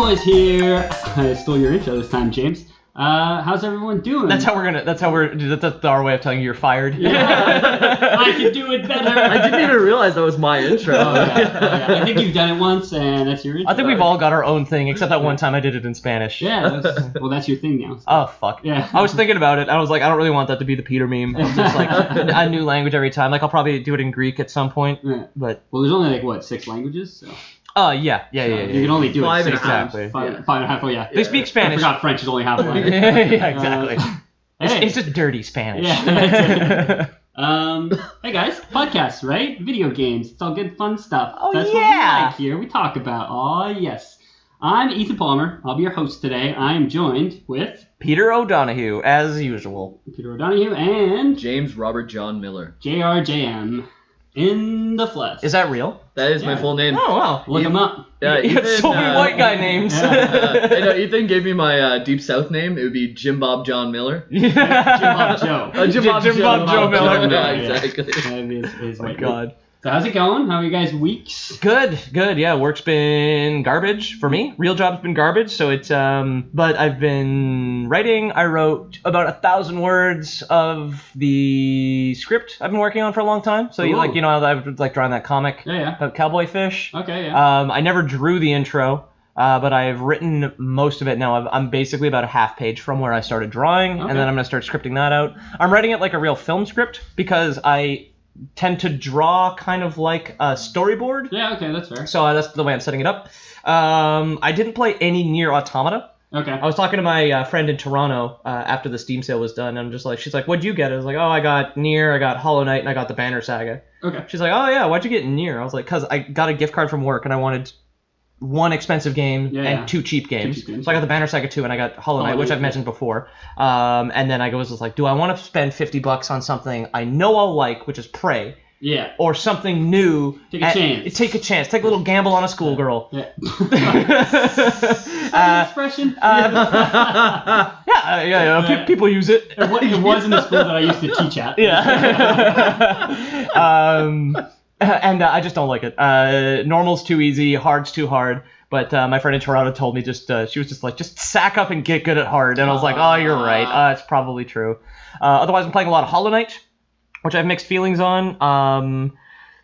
boys here. I stole your intro this time, James. How's everyone doing? That's our way of telling you you're fired. Yeah. I can do it better. I didn't even realize that was my intro. Oh, yeah. I think you've done it once, and that's your intro. I think we've all got our own thing, except that one time I did it in Spanish. Yeah, that's your thing now. So. Oh, fuck. Yeah. I was thinking about it. I was like, I don't really want that to be the Peter meme. It's just like a new language every time. Like, I'll probably do it in Greek at some point. Yeah. But well, there's only, 6 languages? So. Yeah. You can only do five it and 6 a half. times. Five and a half, oh yeah. They speak Spanish. I forgot French is only half a language. Yeah, exactly. Hey. It's just dirty Spanish. Yeah. Hey guys, podcasts, right? Video games. It's all good fun stuff. Oh, That's yeah. what we like here. We talk about. Oh, yes. I'm Ethan Palmer. I'll be your host today. I am joined with Peter O'Donohue, as usual. Peter O'Donohue and James Robert John Miller. JRJM in the flesh. Is that real? That is my full name. Oh, wow. Look him up. Yeah, You have so many white guy names. I know, Ethan gave me my Deep South name. It would be Jim Bob John Miller. Jim Bob Joe. Jim Bob Joe Miller. Yeah, exactly. That is Oh, my God. So how's it going? How are you guys' weeks? Good. Yeah, work's been garbage for me. Real job's been garbage. So it's but I've been writing. I wrote about 1,000 words of the script I've been working on for a long time. So Ooh. I was like drawing that comic Yeah. about cowboy fish. Okay, yeah. I never drew the intro. But I've written most of it now. I'm basically about a half page from where I started drawing, Okay. and then I'm going to start scripting that out. I'm writing it like a real film script because I tend to draw kind of like a storyboard. Yeah, okay, that's fair. So that's the way I'm setting it up. I didn't play any Nier Automata. Okay. I was talking to my friend in Toronto after the Steam sale was done, and I'm just like, she's like, what'd you get? I was like, oh, I got Nier, I got Hollow Knight, and I got the Banner Saga. Okay. She's like, oh yeah, why'd you get Nier? I was like, because I got a gift card from work, and I wanted one expensive game and 2 cheap games. So I got the Banner Saga 2 and I got Hollow Knight, which I've mentioned before. And then I was just like, do I want to spend $50 on something I know I'll like, which is Prey, Yeah. or something new? Take a chance. Take a chance. Take a little gamble on a schoolgirl. Yeah. Expression. Yeah. People use it. It was in the school that I used to teach at. Yeah. And I just don't like it. Normal's too easy, hard's too hard. But my friend in Toronto told me she was just like, just sack up and get good at hard. And I was like, oh, you're right. It's probably true. Otherwise, I'm playing a lot of Hollow Knight, which I have mixed feelings on.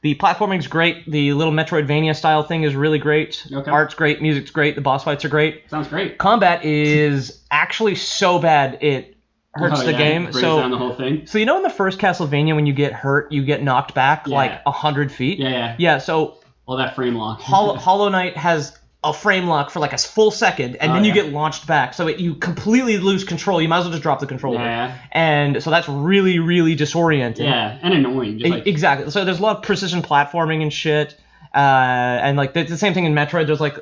The platforming's great. The little Metroidvania style thing is really great. Okay. Art's great. Music's great. The boss fights are great. Sounds great. Combat is actually so bad it hurts the game. It brings down the whole thing. So you know in the first Castlevania when you get hurt, you get knocked back like 100 feet? Yeah. Yeah, so All that frame lock. Hollow Knight has a frame lock for like a full second, and then you get launched back. So you completely lose control. You might as well just drop the controller. Yeah. And so that's really, really disorienting. Yeah, and annoying. Just Exactly. So there's a lot of precision platforming and shit. And like the same thing in Metroid. There's like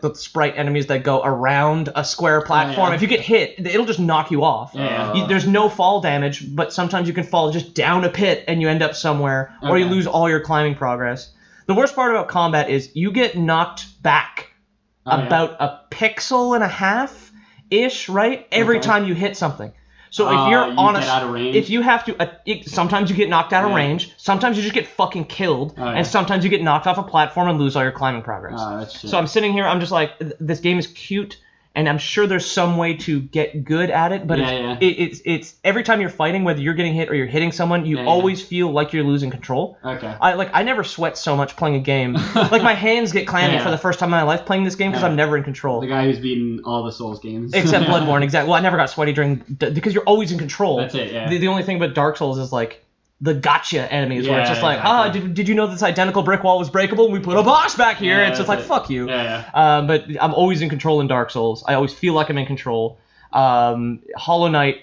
the sprite enemies that go around a square platform. Yeah. If you get hit, it'll just knock you off. Yeah. There's no fall damage, but sometimes you can fall just down a pit and you end up somewhere, or you Okay. lose all your climbing progress. The worst part about combat is you get knocked back about a pixel and a half ish, right? Every time you hit something. So if you're on get out of range? if you have to, sometimes you get knocked out of range. Sometimes you just get fucking killed, and sometimes you get knocked off a platform and lose all your climbing progress. That's shit. So I'm sitting here, I'm just like, this game is cute, and I'm sure there's some way to get good at it, but it's every time you're fighting, whether you're getting hit or you're hitting someone, you always feel like you're losing control. Okay. I never sweat so much playing a game. Like my hands get clammy for the first time in my life playing this game because I'm never in control. The guy who's beaten all the Souls games. Except Bloodborne, exactly. Well, I never got sweaty because you're always in control. That's it, yeah. The only thing about Dark Souls is like the gotcha enemies where it's just like, exactly. did you know this identical brick wall was breakable? We put a boss back here. Yeah, it's just like, fuck you. Yeah. But I'm always in control in Dark Souls. I always feel like I'm in control. Hollow Knight,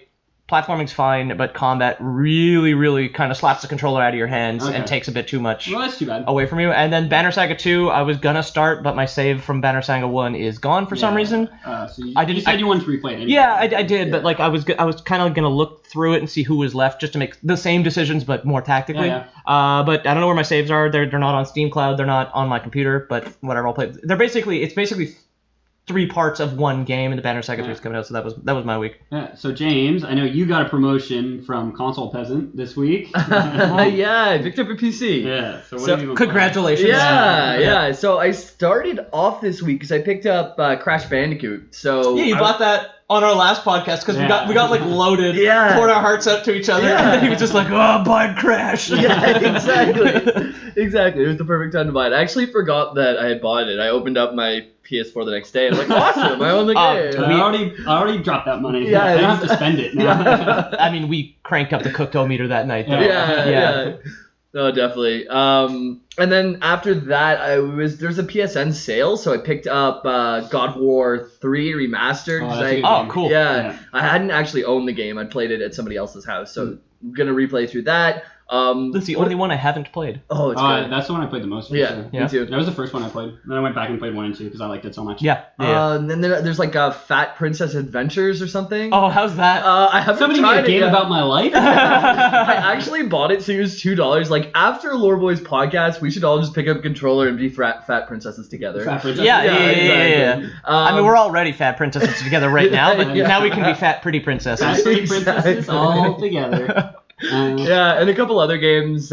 platforming's fine, but combat really, really kind of slaps the controller out of your hands and takes a bit too much Well, that's too bad. away from you. And then Banner Saga 2, I was gonna start, but my save from Banner Saga 1 is gone for some reason. So you said you wanted to replay it anyway. Yeah, I did, but like I was kind of gonna look through it and see who was left just to make the same decisions but more tactically. Yeah. But I don't know where my saves are. They're not on Steam Cloud. They're not on my computer. But whatever, I'll play. It's basically 3 parts of one game, and the Banner Saga 3 is coming out, so that was my week. Yeah. So James, I know you got a promotion from Console Peasant this week. Yeah, I picked up a PC. Yeah. So what So, have you been Congratulations. Yeah. So I started off this week because I picked up Crash Bandicoot. So Yeah, you bought that on our last podcast because we got like loaded, Yeah. poured our hearts out to each other, Yeah. and then he was just like, "Oh, buy Crash." Yeah, exactly. It was the perfect time to buy it. I actually forgot that I had bought it. I opened up my PS4 the next day and I was like, awesome, I own the game. I already dropped that money. Yeah, I don't have to spend it now. I mean, we cranked up the cooked-o-meter that night. Though. Yeah. No, definitely. And then after that, there's a PSN sale, so I picked up God of War 3 Remastered. Oh, 'cause that's a good I, game. Cool. Yeah, I hadn't actually owned the game. I'd played it at somebody else's house, so I'm gonna replay through that. That's the only one I haven't played. Oh, it's good. That's the one I played the most. For Yeah, sure. Yeah. me too. That was the first one I played. Then I went back and played 1 and 2 because I liked it so much. Yeah. And then there's like Fat Princess Adventures or something. Oh, how's that? I haven't Somebody tried made a it game yet. about my life. I actually bought it, so it was $2. Like after Lore Boys podcast, we should all just pick up a controller and be fat princesses together. Fat Princess. Yeah. exactly. I mean, we're already fat princesses together right now, but Yeah. now we can be fat, pretty princesses. Fat Pretty Princesses Exactly. all together. Yeah, and a couple other games,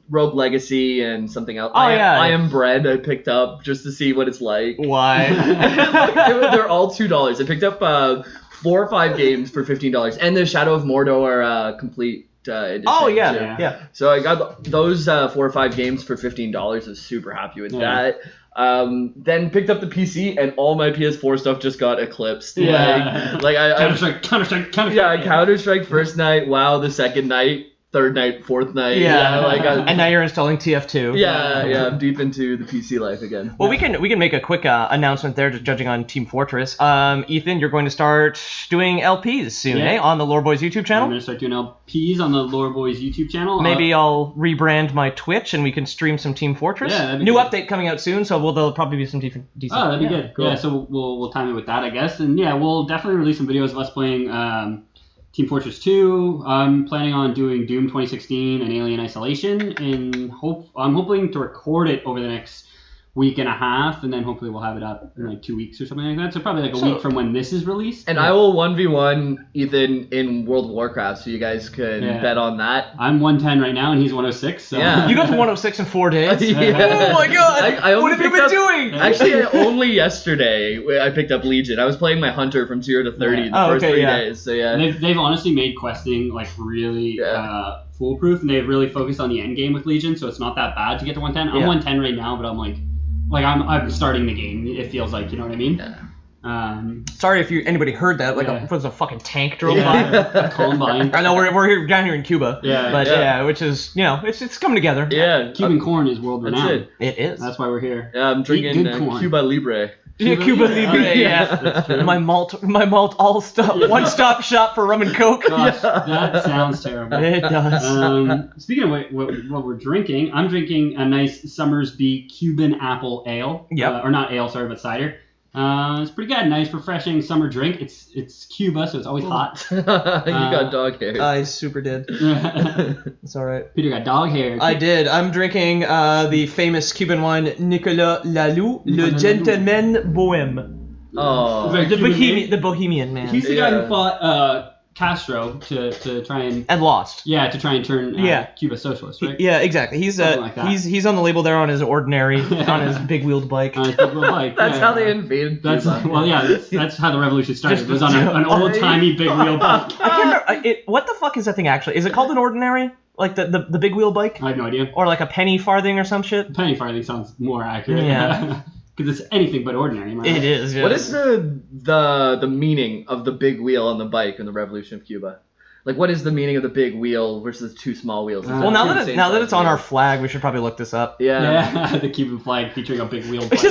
Rogue Legacy and something else. Oh, yeah. I Am Bread I picked up just to see what it's like. Why? They're all $2. I picked up 4 or 5 games for $15, and the Shadow of Mordor complete edition. Oh, too. yeah. So I got those 4 or 5 games for $15. I was super happy with that. Then picked up the PC, and all my PS4 stuff just got eclipsed. Yeah. Like I Counter-Strike. yeah, Counter-Strike first night, WoW the second night, third night, fourth night. And now you're installing TF2. Yeah, I'm deep into the PC life again. Well, we can make a quick announcement there, just judging on Team Fortress. Ethan, you're going to start doing LPs soon, Yeah. on the Lore Boys YouTube I'm channel. gonna start doing LPs on the Lore Boys YouTube channel. Maybe I'll rebrand my Twitch and we can stream some Team Fortress. Yeah, that'd be New good. update coming out soon, so there'll probably be some decent. Oh, that'd be yeah. good. cool. Yeah, so we'll time it with that, I guess. And yeah, we'll definitely release some videos of us playing Team Fortress 2. I'm planning on doing Doom 2016 and Alien Isolation, and I'm hoping to record it over the next week and a half, and then hopefully we'll have it up in like 2 weeks or something like that. So probably like a week from when this is released. And I will 1v1 Ethan in World of Warcraft, so you guys can bet on that. I'm 110 right now, and he's 106. So. Yeah. You got to 106 in 4 days. Yeah. Oh my god! I only What have you picked been up- doing? Actually, only yesterday I picked up Legion. I was playing my Hunter from 0 to 30 the first 3 days. So yeah. They've honestly made questing like really foolproof, and they've really focused on the end game with Legion, so it's not that bad to get to 110. I'm 110 right now, but I'm like I'm starting the game. It feels like, you know what I mean? Yeah. Sorry if anybody heard that. Like, Yeah. was a fucking tank drove A Columbine. by. I know we're here down here in Cuba. Yeah. But which is it's coming together. Yeah. Cuban corn is world That's renowned. it. It is. That's why we're here. Yeah, I'm drinking good corn. Cuba Libre. Yeah, Cuba Libre. Yeah. That's true. My malt all stop one stop shop for rum and coke. Gosh, that sounds terrible. It does. Speaking of what we're drinking, I'm drinking a nice Summersby Cuban apple ale. Yep. Or not ale, sorry, but cider. It's pretty good. Nice, refreshing summer drink. It's Cuba, so it's always hot. You got dog hair. I super did. Peter It's all right. got dog hair. I did. I'm drinking the famous Cuban wine Nicolas Lalou, Le Nicolas Gentleman Bohème. Oh. Very Cuban name. The Bohemian man. He's the guy Yeah. who fought Castro to try and lost. to try and turn Yeah. Cuba socialist, right? Yeah, exactly. He's Something like that. he's on the label there on his ordinary, on his big wheeled bike. On his big wheel bike. That's Yeah. how they invaded That's Cuba. that's how the revolution started. Just- It was on an old timey big wheel bike. I can't remember. What the fuck is that thing actually? Is it called an ordinary? Like the big wheel bike? I have no idea. Or like a penny farthing or some shit? Penny farthing sounds more accurate. Yeah. Because it's anything but ordinary. Am I right? It is. Yeah. What is the meaning of the big wheel on the bike in the Revolution of Cuba? Like, what is the meaning of the big wheel versus 2 small wheels? Well, now that it's on our flag, we should probably look this up. Yeah. The Cuban flag featuring a big wheel bike.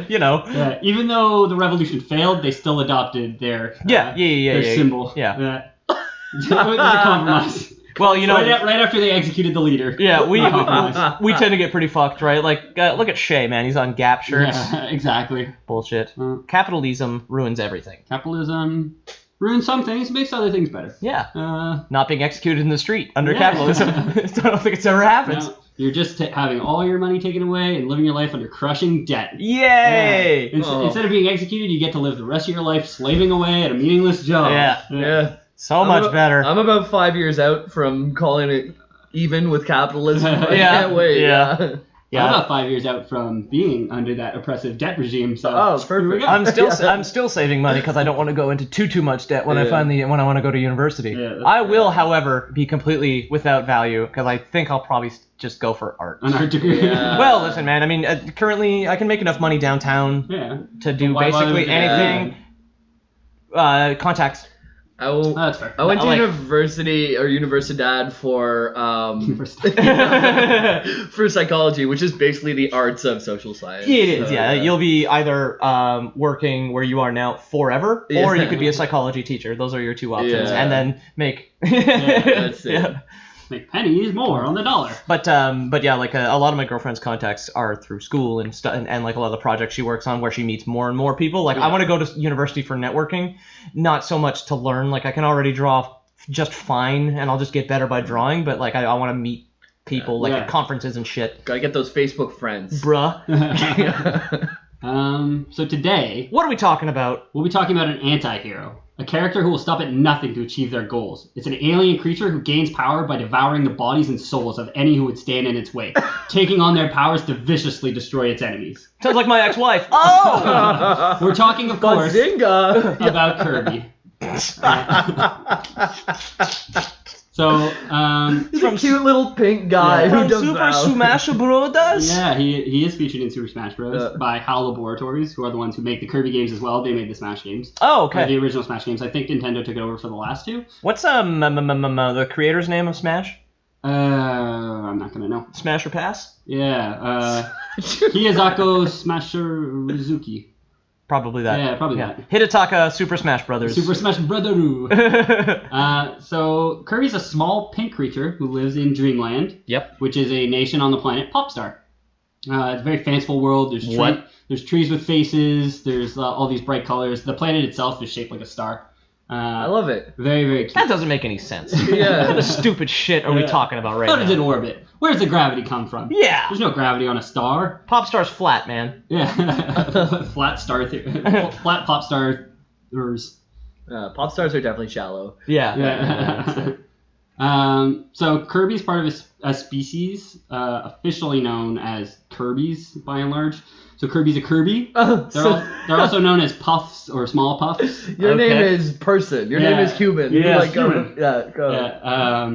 You know. Yeah, even though the revolution failed, they still adopted their their symbol. Yeah. It was a compromise. Well, you know, right after they executed the leader. yeah, we Compromise. we tend to get pretty fucked, right? Like, look at Shay, man. He's on Gap shirts. Yeah, exactly. Bullshit. Uh, Capitalism ruins everything. Capitalism ruins some things, makes other things better. Yeah. Uh, Not being executed in the street under Yeah. capitalism. I don't think it's ever happened. no. You're just having all your money taken away and living your life under crushing debt. Yay! Yeah. Instead of being executed, you get to live the rest of your life slaving away at a meaningless job. Yeah. So much better. I'm about 5 years out from calling it even with capitalism. I Yeah. can't wait. Yeah. I'm about 5 years out from being under that oppressive debt regime. So perfect. we go. I'm still saving money because I don't want to go into too much debt when I want to go to university. Yeah, I will, however, be completely without value because I think I'll probably just go for art. An art degree. Yeah. Well, listen, man. I mean, currently I can make enough money downtown to do Why bother basically with anything. Contacts. That's fair. I went to Like- Universidad for for psychology, which is basically the arts of social science. It is, So, yeah. You'll be either working where you are now forever, or you could be a psychology teacher. Those are your two options, Yeah. and then make. that's it. Yeah. Make pennies more on the dollar. But yeah, like a lot of my girlfriend's contacts are through school and stuff, and like a lot of the projects she works on where she meets more and more people. Like I want to go to university for networking, not so much to learn. Like I can already draw just fine, and I'll just get better by drawing. But like I want to meet people like at conferences and shit. Gotta get those Facebook friends. Bruh. So today What are we talking about? we'll be talking about an anti-hero. A character who will stop at nothing to achieve their goals. It's an alien creature who gains power by devouring the bodies and souls of any who would stand in its way, taking on their powers to viciously destroy its enemies. Sounds like my ex-wife. Oh! We're talking, of course, Bazinga! about Kirby. So, He's a cute little pink guy who From does Super that. Smash Bros. yeah, he is featured in Super Smash Bros. Yeah. By HAL Laboratories, who are the ones who make the Kirby games as well. They made the Smash games. Oh, Or okay. the original Smash games. I think Nintendo took it over for the last two. What's the creator's name of Smash? I'm not gonna know. Smash or pass? Yeah, Kiyosako Smasher-Rizuki. Probably that. Yeah, probably that. Hidetaka Super Smash Brothers. Super Smash Brotheroo. So Kirby's a small pink creature who lives in Dreamland. Yep. Which is a nation on the planet Popstar. It's a very fanciful world. There's trees with faces. There's all these bright colors. The planet itself is shaped like a star. I love it. Very, very cute. That doesn't make any sense. Yeah. What the stupid shit are we talking about right How now? does it orbit? Where does the gravity come from? Yeah. There's no gravity on a star. Popstar's flat, man. Yeah. Flat star theory. Flat pop stars. Pop stars are definitely shallow. Yeah. So Kirby's part of a species officially known as Kirby's by and large. So Kirby's a Kirby. They're also known as puffs or small puffs. Your name is person. Your name is human. Yeah, Go. Yeah.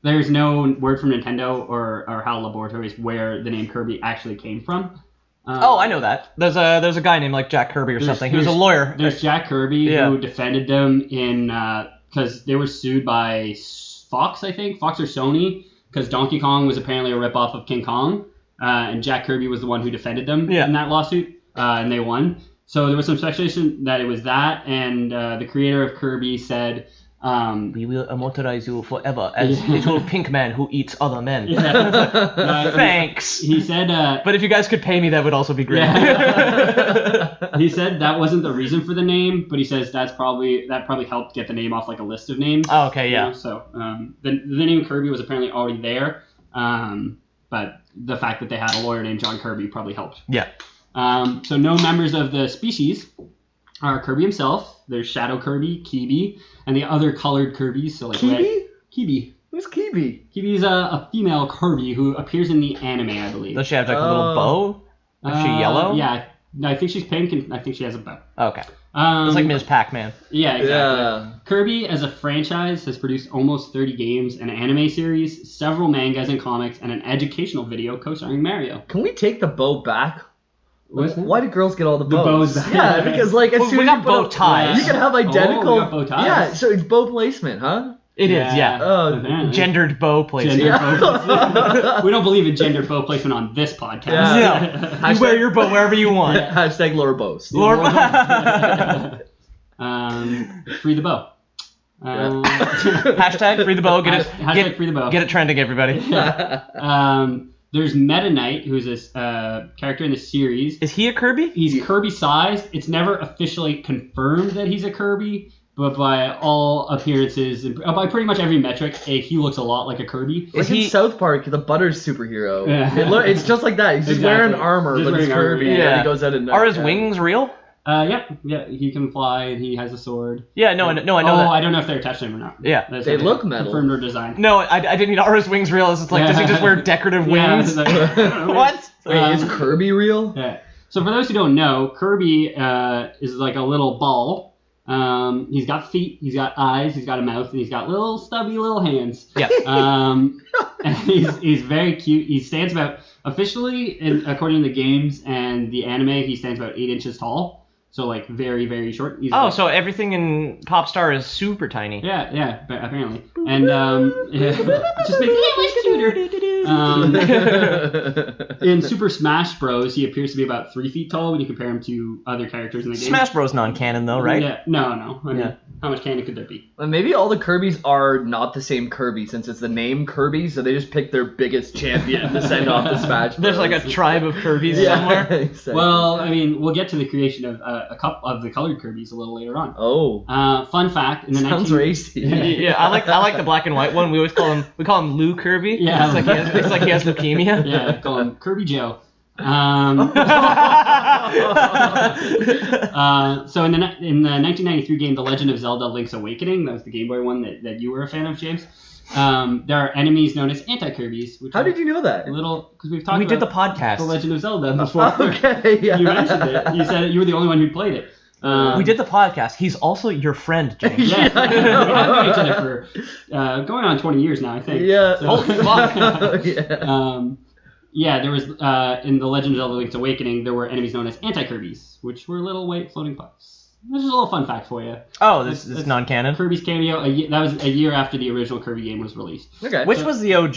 There's no word from Nintendo or HAL Laboratories where the name Kirby actually came from. Oh, I know that. There's a guy named like Jack Kirby or something. He was a lawyer. There's Jack Kirby who defended them in because they were sued by Fox, I think, Fox or Sony, because Donkey Kong was apparently a ripoff of King Kong, and Jack Kirby was the one who defended them in that lawsuit, and they won. So there was some speculation that it was that, and the creator of Kirby said, we will immortalize you forever as a little pink man who eats other men. Thanks. He said, but if you guys could pay me, that would also be great. Yeah. He said that wasn't the reason for the name, but he says that probably helped get the name off like a list of names. Oh, okay, yeah. You know? So the name Kirby was apparently already there, but the fact that they had a lawyer named John Kirby probably helped. Yeah. So no members of the species are Kirby himself. There's Shadow Kirby, Kirby, and the other colored Kirbys. So like Kirby? Kirby. Who's Kirby? Kirby's a female Kirby who appears in the anime, I believe. Does she have like a little bow? Is she yellow? Yeah. No, I think she's pink, and I think she has a bow. Okay. It's like Ms. Pac-Man. Yeah, exactly. Yeah. Kirby, as a franchise, has produced almost 30 games, an anime series, several mangas and comics, and an educational video co-starring Mario. Can we take the bow back? What's that? Why do girls get all the bows? bows back. Yeah, because like as Well, soon we as got you put bow up- ties. You can have identical. Oh, we got bow ties. Yeah, so it's bow placement, huh? It is, yeah. Oh, Apparently. Gendered bow placement. Gender bow placement. We don't believe in gender bow placement on this podcast. Yeah. No. You wear your bow wherever you want. Hashtag Laura Bows. Lord. Free the bow. Hashtag free the bow. Hashtag free the bow. Get it trending, everybody. There's Meta Knight, who's this character in the series. Is he a Kirby? He's Kirby-sized. It's never officially confirmed that he's a Kirby, but by all appearances, by pretty much every metric, he looks a lot like a Kirby. Like in South Park, the Butters superhero. Yeah. It's just like that. He's just wearing armor, Just but he's wearing armor, Kirby, yeah. and he goes out at night. Are his wings real? Yeah, he can fly, and he has a sword. Yeah, no, I know that. I don't know if they're attached to him or not. Yeah. That's They not look metal. Confirmed or designed. No, I didn't need. Are his wings real? It's like, does he just wear decorative Yeah, wings? it's like, I don't know. What? Wait, is Kirby real? Yeah. So for those who don't know, Kirby is like a little ball. He's got feet, he's got eyes, he's got a mouth, and he's got little stubby little hands. Yeah. And he's very cute. He stands about, officially, according to the games and the anime, he stands about 8 inches tall. So like very, very short. He's like, So everything in Popstar is super tiny. Yeah, apparently. And it just makes it much cuter. In Super Smash Bros, he appears to be about 3 feet tall when you compare him to other characters in the game. Smash Bros non-canon though, right? Yeah, no. I mean, how much canon could there be? Well, maybe all the Kirbys are not the same Kirby since it's the name Kirby, so they just pick their biggest champion to send off the Smash Bros. There's like a tribe of Kirbys somewhere. Exactly. Well, I mean, we'll get to the creation of a couple of the colored Kirbys a little later on. Oh. Fun fact: in the Sounds racy. Yeah, I like the black and white one. We always call him Lou Kirby. Yeah. It's like he has leukemia. Yeah, call him Kirby Joe. So in the 1993 game, The Legend of Zelda: Link's Awakening, that was the Game Boy one that you were a fan of, James. There are enemies known as anti-Kirbys. Which How did you know that? Because we've talked We about did the podcast. The Legend of Zelda before. Okay, yeah. You mentioned it. You said you were the only one who played it. We did the podcast. He's also your friend, James. Yeah, we've known each other for going on 20 years now, I think. Yeah. So- Holy fuck. Yeah. There was in The Legend of Zelda: Link's Awakening, there were enemies known as anti-Kirbys, which were little white floating puffs. This is a little fun fact for you. Oh, this is non-canon. Kirby's cameo. That was a year after the original Kirby game was released. Okay. Which was the OG?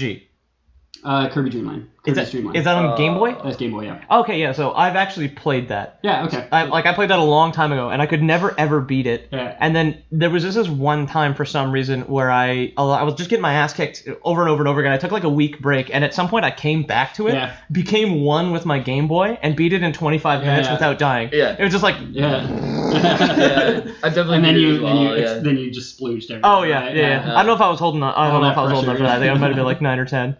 Kirby Dreamland. Kirby's Dreamland. Is that on Game Boy? That's Game Boy, yeah. Okay, yeah. So I've actually played that. Yeah, okay. I played that a long time ago, and I could never ever beat it. Yeah. And then there was this one time for some reason where I was just getting my ass kicked over and over and over again. I took like a week break, and at some point I came back to it, became one with my Game Boy, and beat it in 25 minutes without dying. Yeah. It was just like. Yeah. Yeah. I've definitely. And then beat it as well, yeah. then you just splooged everything. Oh yeah, yeah. I don't know if I was holding on. I don't know if I was holding on for that. I think I might have been like 9 or 10.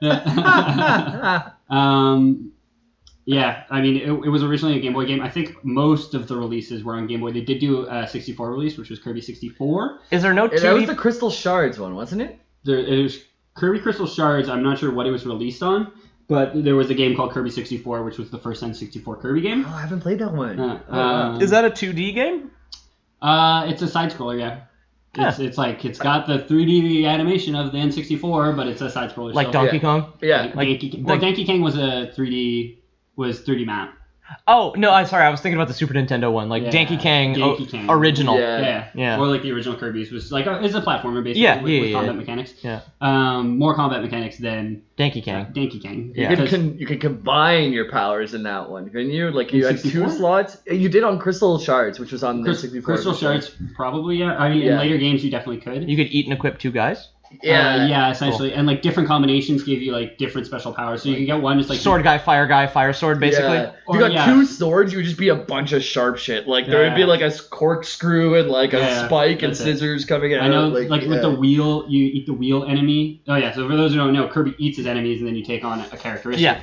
Yeah, I mean, it was originally a Game Boy game. I think most of the releases were on Game Boy. They did do a 64 release, which was Kirby 64. Is there no 2D? That was the Crystal Shards one, wasn't it? It was Kirby Crystal Shards. I'm not sure what it was released on, but there was a game called Kirby 64, which was the first N64 Kirby game. Oh, I haven't played that one. Is that a 2D game? It's a side scroller, yeah. It's like it's got the 3D animation of the N64, but it's a side scroller. Like Donkey Kong? Yeah. Donkey Kong was a 3D map. Oh no! I'm sorry. I was thinking about the Super Nintendo one, like Donkey Kong original. Yeah. Or like the original Kirby's was like it's a platformer basically with combat mechanics. Yeah. More combat mechanics than Donkey Kong. Donkey Kong. Yeah. You could combine your powers in that one, couldn't you? Like you had 64? 2 slots. You did on Crystal Shards, which was on the 64. Crystal Shards, probably. Yeah. I mean, in later games, you definitely could. You could eat and equip 2 guys. Yeah. Essentially, and like different combinations give you like different special powers. So you can get one just like sword guy, fire sword, basically. Yeah. If you got 2 swords, you would just be a bunch of sharp shit. Like there would be like a corkscrew and like a spike and scissors coming out. I know, with the wheel, you eat the wheel enemy. Oh yeah. So for those who don't know, Kirby eats his enemies, and then you take on a characteristic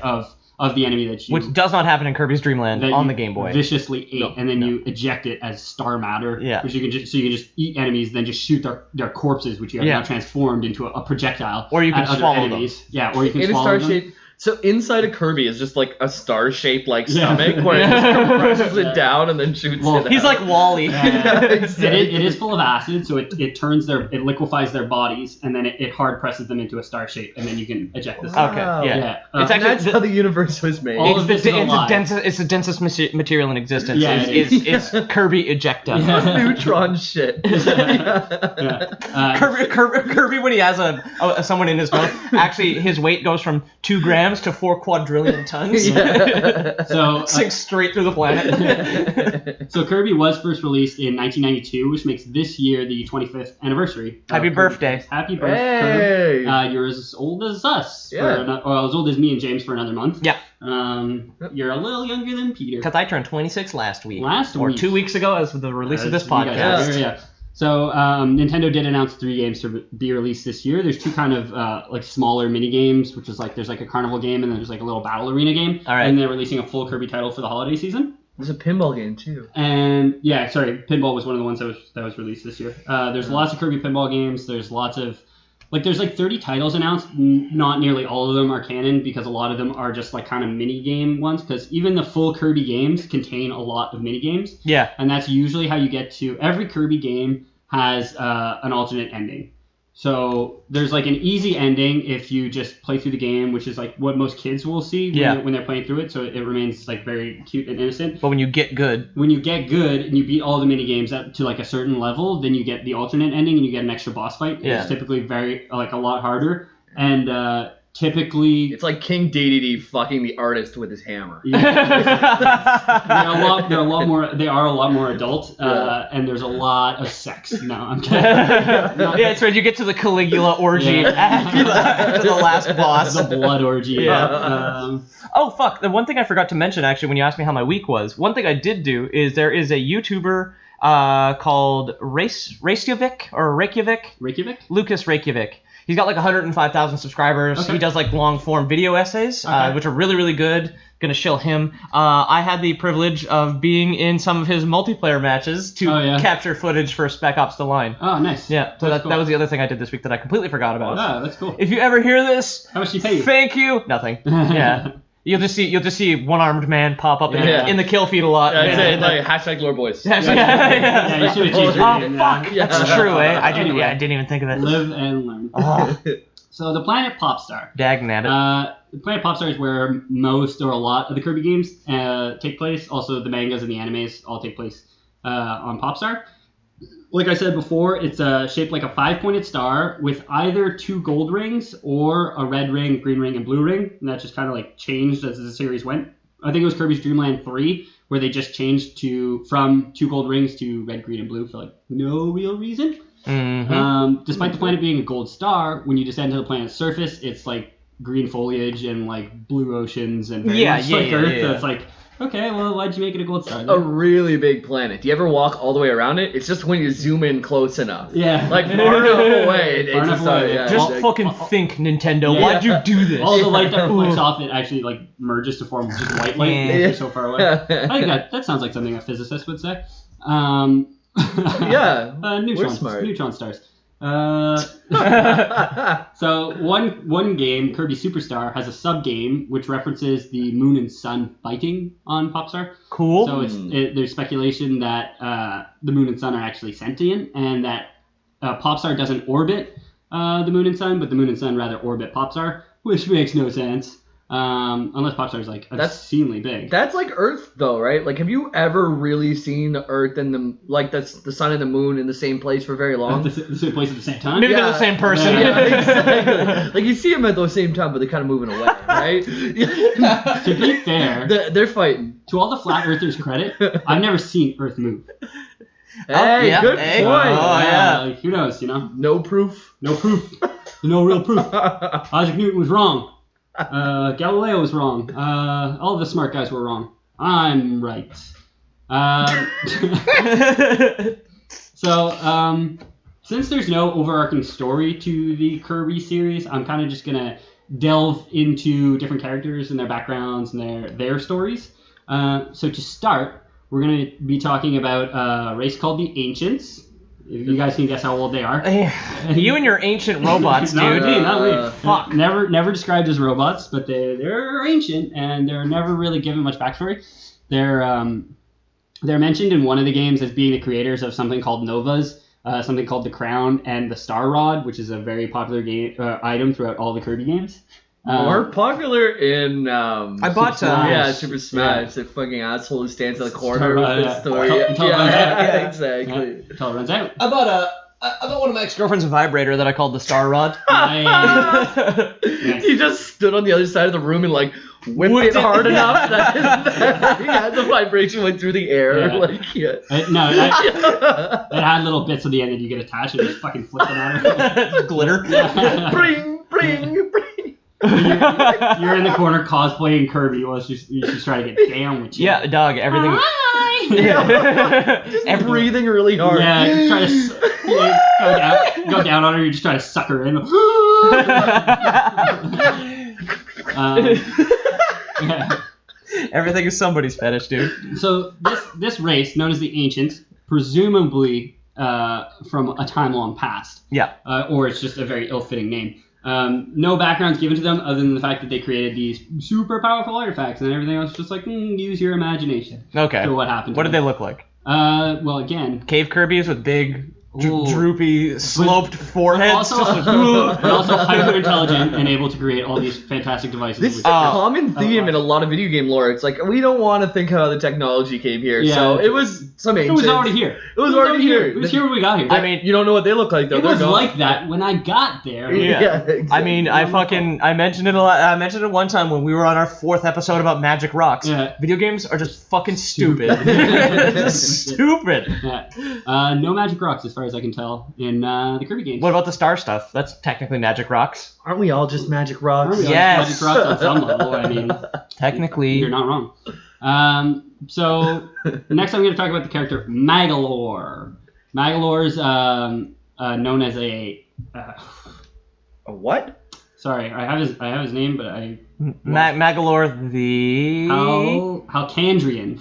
of the enemy that you... Which does not happen in Kirby's Dream Land on the Game Boy. Viciously ate, and then you eject it as star matter. Yeah. Which you can just eat enemies, then just shoot their corpses, which you have now transformed into a projectile. Or you can swallow enemies. them. Yeah, or you can in swallow a star them. shape. So inside of Kirby is just like a star-shaped like stomach where it just compresses it down and then shoots it out. He's like Wall-E. It is full of acid, so it liquefies their bodies, and then it hard presses them into a star shape, and then you can eject this. Okay, yeah. It's actually that's how the universe was made. All of this is it's the densest material in existence. Yeah, it's Kirby ejecta. Neutron shit. Kirby, when he has someone in his mouth, actually his weight goes from 2 grams to 4 quadrillion tons. So sinks straight through the planet. So Kirby was first released in 1992, which makes this year the 25th anniversary. Happy birthday! Happy birthday! Hey. You're as old as us. Yeah. Or as old as me and James for another month. Yeah. You're a little younger than Peter. Because I turned 26 last week. Last or week. 2 weeks ago, as with the release of this podcast. So Nintendo did announce 3 games to be released this year. There's 2 kind of like smaller mini games, which is like there's like a carnival game and then there's like a little battle arena game. All right. And they're releasing a full Kirby title for the holiday season. There's a pinball game too. And yeah, sorry, pinball was one of the ones that was released this year. There's lots of Kirby pinball games. There's lots of there's like 30 titles announced. Not nearly all of them are canon because a lot of them are just like kind of mini game ones. Because even the full Kirby games contain a lot of mini games. Yeah. And that's usually how you get to every Kirby game has an alternate ending. So there's like an easy ending if you just play through the game, which is like what most kids will see when they're playing through it. So it remains like very cute and innocent. But when you get good and you beat all the mini games up to like a certain level, then you get the alternate ending and you get an extra boss fight. Yeah. It's typically very like a lot harder. And typically it's like King DDD fucking the artist with his hammer. They are a lot more adult, and there's a lot of sex. No, I'm kidding. Yeah, it's when you get to the Caligula orgy after the last boss. The blood orgy. Yeah. Oh fuck! The one thing I forgot to mention actually when you asked me how my week was, one thing I did do is there is a YouTuber called Reykjavik. Lucas Reykjavik. He's got like 105,000 subscribers. Okay. He does like long form video essays, which are really, really good. Gonna shill him. I had the privilege of being in some of his multiplayer matches to capture footage for Spec Ops: The Line. Oh, nice. Yeah, so that was the other thing I did this week that I completely forgot about. Oh, that's cool. If you ever hear this, how much do you pay you? Thank you. Nothing. Yeah. You'll just see one-armed man pop up in the kill feed a lot. Yeah, I'd say like hashtag lore boys. Yeah, you should have changed your name. Fuck, that's true, eh? I didn't even think of it. Live and learn. So the planet Popstar. Dagnabbit. The planet Popstar is where most or a lot of the Kirby games take place. Also, the mangas and the animes all take place on Popstar. Like I said before, it's shaped like a 5-pointed star with either 2 gold rings or a red ring, green ring, and blue ring. And that just kind of like changed as the series went. I think it was Kirby's Dream Land 3 where they just changed from 2 gold rings to red, green, and blue for like no real reason. Mm-hmm. Despite the planet being a gold star, when you descend to the planet's surface, it's like green foliage and like blue oceans and very much like Earth. So it's like, okay, well, why'd you make it a gold star? A really big planet. Do you ever walk all the way around it? It's just when you zoom in close enough. Yeah. Like far enough away. Far enough away. Just fucking think, Nintendo. Why'd you do this? All the light that reflects off it actually like merges to form just white light because you're so far away. I think that sounds like something a physicist would say. Neutron stars. So one game, Kirby Superstar, has a sub game which references the moon and sun fighting on Popstar. Cool. So there's speculation that the moon and sun are actually sentient, and that Popstar doesn't orbit the moon and sun, but the moon and sun rather orbit Popstar, which makes no sense. Unless Popstar is like obscenely big. That's like Earth though, right? Like, have you ever really seen the Earth and the sun and the moon in the same place for very long? The same place at the same time? Maybe they're the same person. Yeah, exactly. Like you see them at the same time, but they're kind of moving away, right? To be fair, they're fighting. To all the flat earthers' credit, I've never seen Earth move. Hey, good point. Like, who knows, you know? No proof. No proof. No real proof. Isaac Newton was wrong. Galileo was wrong. All of the smart guys were wrong. I'm right. So, since there's no overarching story to the Kirby series, I'm kind of just going to delve into different characters and their backgrounds and their stories. So to start, we're going to be talking about a race called the Ancients. If you guys can guess how old they are. You and your ancient robots, dude. Not me. Fuck. Never described as robots, but they're ancient and they're never really given much backstory. They're mentioned in one of the games as being the creators of something called Novas, something called the Crown, and the Star Rod, which is a very popular game item throughout all the Kirby games. More popular in I bought Super Smash. The fucking asshole who stands in the corner with the story. Exactly. Until it runs out. I bought one of my ex-girlfriend's vibrator that I called the Star Rod. Nice. He just stood on the other side of the room and like whipped it hard enough that the vibration went through the air. It had little bits at the end that you get attached and just fucking flip them out. Glitter. Bring. You're in the corner cosplaying Kirby while she's trying to get down with you. Yeah, dog. Everything. Just breathing really hard. Yeah, just try to go down on her. You just try to suck her in. Yeah. Everything is somebody's fetish, dude. So this race, known as the Ancients, presumably from a time long past. Yeah. Or it's just a very ill-fitting name. No backgrounds given to them other than the fact that they created these super powerful artifacts, and everything else just like use your imagination. Okay. For what happened. What did they look like? Well, again, Cave Kirby's with big, Ooh. droopy, sloped foreheads. also hyper intelligent and able to create all these fantastic devices. This is a common theme in a lot of video game lore. It's like, we don't want to think how the technology came here. Yeah. So it was some It ancient. was already here. It was already here. It was here when we got here. I mean, You don't know what they look like, though. it They're was gone. like that when I got there. Yeah, exactly. I mean, I mentioned it a lot. I mentioned it one time when we were on our 4th episode about Magic Rocks. Yeah. Video games are just fucking stupid. Just stupid. Yeah. No magic rocks, as far as I can tell, in the Kirby games. What about the star stuff? That's technically Magic Rocks. Aren't we all just magic rocks? Aren't we all Yes. Magic rocks on some level. I mean, Technically. you're not wrong. So next I'm going to talk about the character Magalore. Magalore's known as a. A what? Sorry, I have his name, but I. Magalore the... Halcandrian.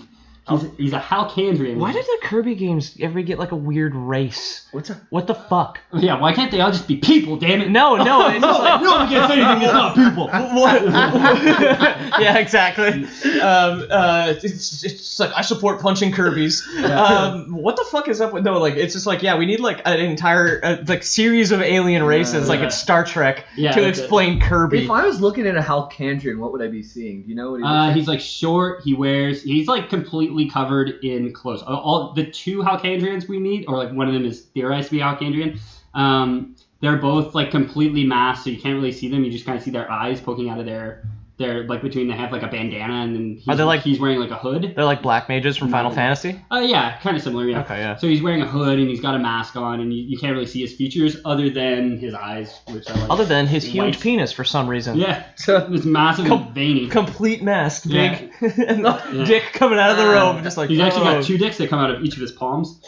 He's a Halcandrian. Why did the Kirby games ever get like a weird race? What's a... What the fuck? Yeah, why can't they all just be people, damn it? No, it's just like... No one gets anything that's not people. What? Yeah, exactly. It's like I support punching Kirby's. What the fuck is up with it's just like we need like an entire like series of alien races like it's Star Trek to explain Kirby. If I was looking at a Halcandrian, what would I be seeing? Do you know what he looks like? He's like short. He's like completely covered in clothes. All the 2 Halcandrians we meet, or like one of them is theorized to be Halcandrian. They're both like completely masked, so you can't really see them. You just kind of see their eyes poking out of their like between. They have like a bandana, and then he's wearing like a hood. They're like black mages from Final Fantasy. Yeah, kind of similar. Yeah. Okay, yeah. So he's wearing a hood and he's got a mask on, and you can't really see his features other than his eyes, which are like Other than his white. huge penis for some reason. Yeah, it's massive and veiny. Complete mask, Yeah. big and dick coming out of the robe, just like He's actually got 2 dicks that come out of each of his palms.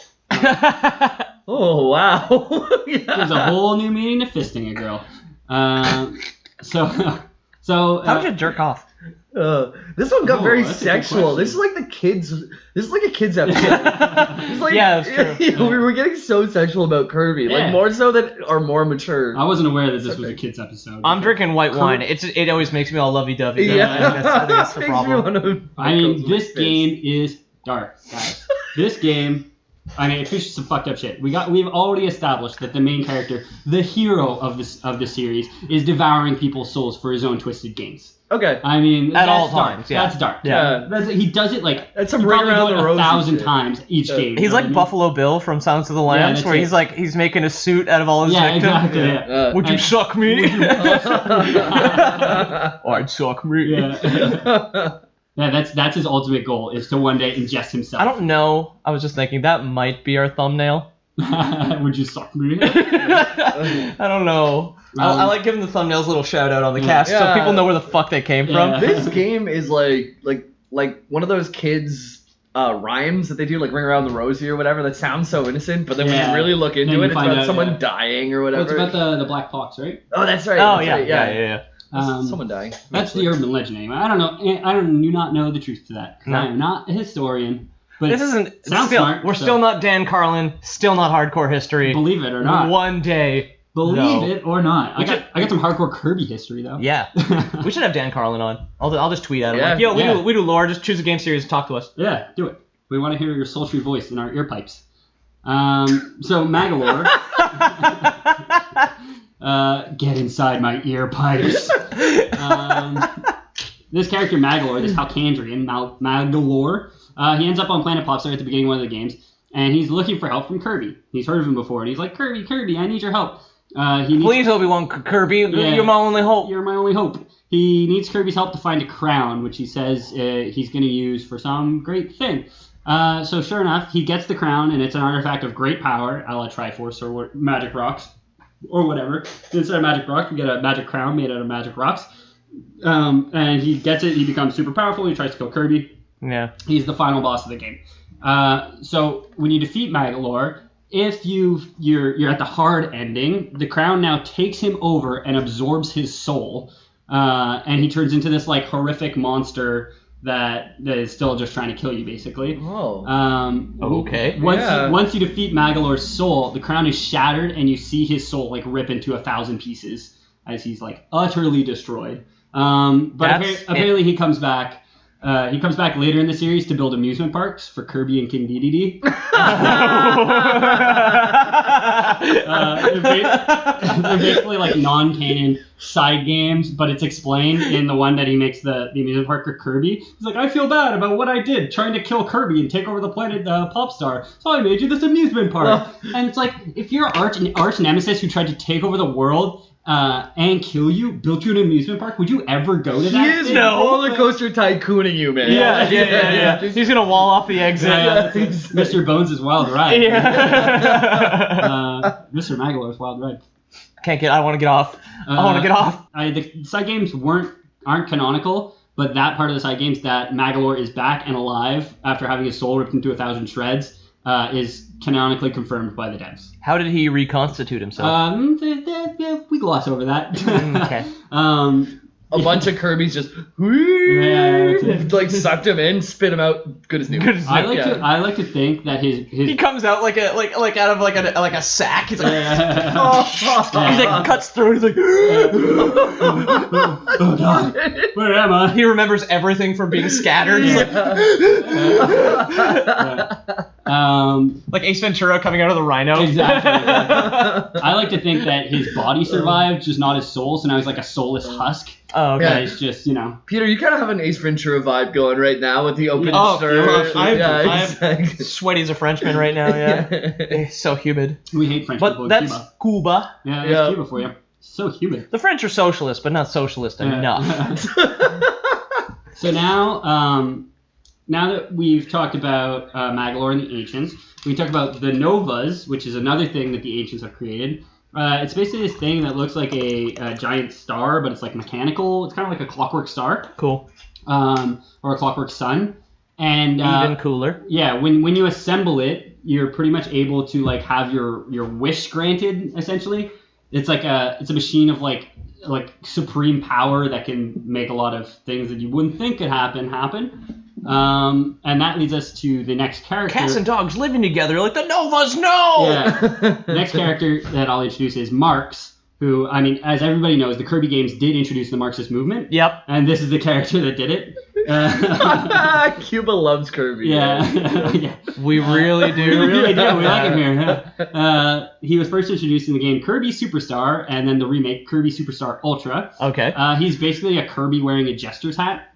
Oh, wow. There's a whole new meaning to fisting a girl. So How would you jerk off? This one got very that's a good sexual. question. This is like the kids. This is like a kids episode. It's like, Yeah, that's true. We were getting so sexual about Kirby, Yeah. like more so that are more mature. I wasn't aware that this was a kids episode. I'm drinking white wine. It always makes me all lovey-dovey. Yeah, I think that's the Makes me problem. wanna I mean, my this fist. game is dark, guys. This game, I mean, it features some fucked up shit. We've already established that the main character, the hero of the series, is devouring people's souls for his own twisted gains. Okay. I mean, At that's all dark. times, yeah. That's dark. Yeah. He does it like That's some he ring probably around do it the rosy 1,000 shit. times each game. He's you know like what I mean? Buffalo Bill from Silence of the Lambs, that's where it. he's making a suit out of all his Yeah, victims. exactly. Yeah. Would you And- suck me? Yeah. I'd suck me. Yeah. Yeah, that's his ultimate goal, is to one day ingest himself. I don't know. I was just thinking that might be our thumbnail. Would you suck me? I don't know. I like giving the thumbnails a little shout out on the cast so Yeah. people know where the fuck they came Yeah. from. This game is like one of those kids rhymes that they do, like Ring Around the Rosie or whatever, that sounds so innocent, but then when Yeah. you really look Then into you it, it's find about out, someone yeah. dying or Oh, whatever. it's about the Black Pox, right? Oh, that's right. Oh that's yeah, right, yeah. Someone dying. That's the urban legend anyway. I don't know. I do not know the truth to that. 'Cause No. I am not a historian. But This isn't. sounds Still, smart, we're so- still not Dan Carlin. Still not hardcore history. believe it or not. One day. Believe no. it or not. We I got some hardcore Kirby history though. Yeah. We should have Dan Carlin on. I'll just tweet at him. Yeah. Like, yo, Yeah. we do lore. Just choose a game series and talk to us. Yeah, do it. We want to hear your sultry voice in our ear pipes. So Magalore, get inside my ear pipes. This character Magalore, this Halcandrian Magalore, he ends up on Planet Popstar at the beginning of one of the games, and he's looking for help from Kirby. He's heard of him before, and he's like, Kirby, I need your help. He needs Please, Obi-Wan Kirby, Yeah. you're my only hope. You're my only hope. He needs Kirby's help to find a crown, which he says he's going to use for some great thing. So sure enough, he gets the crown, and it's an artifact of great power, a la Triforce or Magic Rocks, or whatever. Instead of Magic Rocks, we get a magic crown made out of Magic Rocks. And he gets it, he becomes super powerful, he tries to kill Kirby. Yeah. He's the final boss of the game. So when you defeat Magolor, if you're at the hard ending, the crown now takes him over and absorbs his soul, and he turns into this like horrific monster that is still just trying to kill you, basically. Oh. Okay. Once you defeat Magolor's soul, the crown is shattered, and you see his soul like rip into 1,000 pieces as he's like utterly destroyed. But apparently he comes back. He comes back later in the series to build amusement parks for Kirby and King Dedede. They're basically like non-canon side games, but it's explained in the one that he makes the amusement park for Kirby. He's like, I feel bad about what I did, trying to kill Kirby and take over the planet Popstar, so I made you this amusement park. And it's like, if your arch nemesis who tried to take over the world and kill you built you an amusement park, would you ever go to that? He is roller coaster tycooning you, man. Yeah. He's gonna wall off the exit. Mr. Bones' Wild Ride. Yeah. Mr. Magolor's Wild Ride. I want to get off. The side games aren't canonical, but that part of the side games that Magolor is back and alive after having his soul ripped into 1,000 shreds is canonically confirmed by the devs. How did he reconstitute himself? We gloss over that. Okay. A bunch of Kirby's just like sucked him in, spit him out, good as new. I like to think that his he comes out like out of like a sack. He's like he's like cuts through. He's like oh God, where am I? He remembers everything from being scattered. He's like Ace Ventura coming out of the rhino. Exactly. I like to think that his body survived, just not his soul. So now he's like a soulless husk. Oh, okay. Yeah, it's just, Peter, you kind of have an Ace Ventura vibe going right now with the open shirt. I'm sweaty as a Frenchman right now, yeah. It's so humid. We hate French people in Cuba. Cuba. Yeah, that's Cuba for you. So humid. The French are socialist, but not socialist enough. So now that we've talked about Magolor and the Ancients, we talk about the Novas, which is another thing that the Ancients have created. It's basically this thing that looks like a giant star, but it's like mechanical. It's kind of like a clockwork star. Cool. Or a clockwork sun. And even cooler. Yeah, when you assemble it, you're pretty much able to like have your wish granted, essentially. It's like it's a machine of like supreme power that can make a lot of things that you wouldn't think could happen. And that leads us to the next character. Cats and dogs living together like the Novas. No. Yeah. The next character that I'll introduce is Marx, who, I mean, as everybody knows, the Kirby games did introduce the Marxist movement. Yep. And this is the character that did it. Cuba loves Kirby. Yeah. Yeah. We really do. We really do. We like him here. He was first introduced in the game Kirby Superstar, and then the remake Kirby Superstar Ultra. Okay. He's basically a Kirby wearing a jester's hat.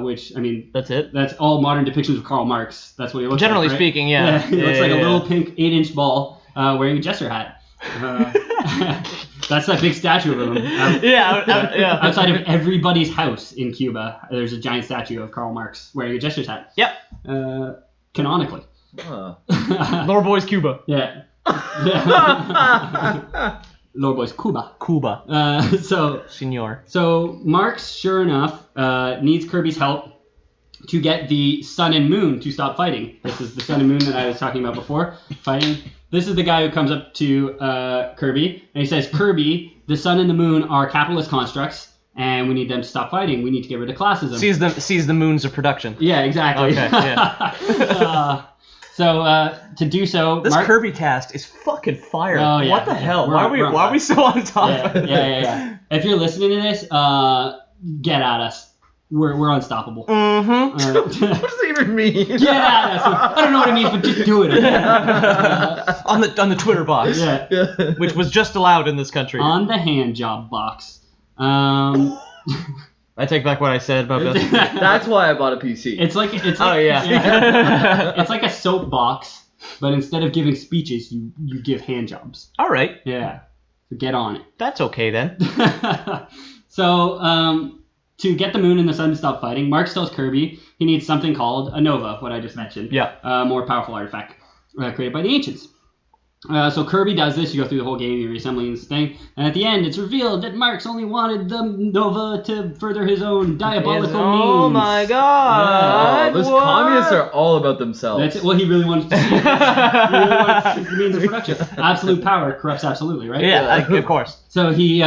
Which, I mean... That's it? That's all modern depictions of Karl Marx. That's what he looks Generally like, right? speaking, yeah. He looks like a little pink 8-inch ball wearing a jester hat. That's that big statue of him. Yeah. Outside of everybody's house in Cuba, there's a giant statue of Karl Marx wearing a jester's hat. Yep. Canonically. Lord Boys Cuba. Yeah. Lord Boys Cuba. Senor. So Marx, sure enough, needs Kirby's help to get the Sun and Moon to stop fighting. This is the Sun and Moon that I was talking about before. Fighting. This is the guy who comes up to Kirby, and he says, Kirby, the Sun and the Moon are capitalist constructs, and we need them to stop fighting. We need to get rid of classism. Sees the moons of production. Yeah, exactly. Okay, yeah. So to do so, this Kirby cast is fucking fire. Oh, yeah. What the hell? Why are we so on top of it? Yeah. If you're listening to this, get at us. We're unstoppable. Mm-hmm. What does that even mean? Get at us. I don't know what it means, but just do it. On the Twitter box. Yeah. Which was just allowed in this country. On the hand job box. I take back what I said about this. That's why I bought a PC. It's like oh yeah. It's like a soapbox, but instead of giving speeches, you give hand jobs. All right. Yeah. So get on it. That's okay then. So to get the Moon and the Sun to stop fighting, Marx tells Kirby he needs something called a Nova, what I just mentioned. Yeah. A more powerful artifact created by the Ancients. So Kirby does this. You go through the whole game, you're reassembling this thing, and at the end, it's revealed that Marx only wanted the Nova to further his own diabolical means. Oh my god! Those what? communists are all about themselves. That's it. Well, he really wanted to see. He really wanted to see the means of production. Absolute power corrupts absolutely, right? Yeah, of course. So he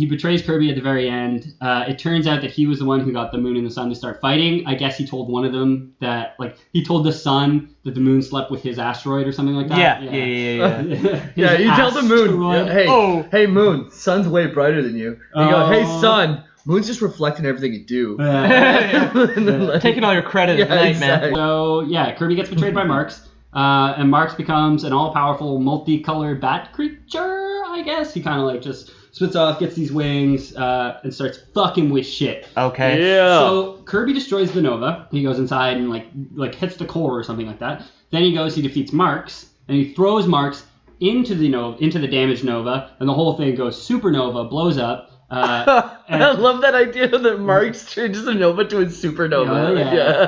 betrays Kirby at the very end. It turns out that he was the one who got the moon and the sun to start fighting. I guess he told one of them that, like, he told the sun that the moon slept with his asteroid or something like that. Yeah. Yeah, you tell the moon, Asteroid. hey moon, sun's way brighter than you. You go, hey sun, moon's just reflecting everything you do. Taking all your credit at night, exactly. man. So yeah, Kirby gets betrayed by Marx, and Marx becomes an all-powerful, multicolored bat creature. I guess he kind of like just splits off, gets these wings, and starts fucking with shit. Okay. Yeah. So Kirby destroys the Nova. He goes inside and like hits the core or something like that. Then he defeats Marx, and he throws Marx into the damaged Nova, and the whole thing goes supernova, blows up. And, I love that idea that Marx changes a nova to a supernova.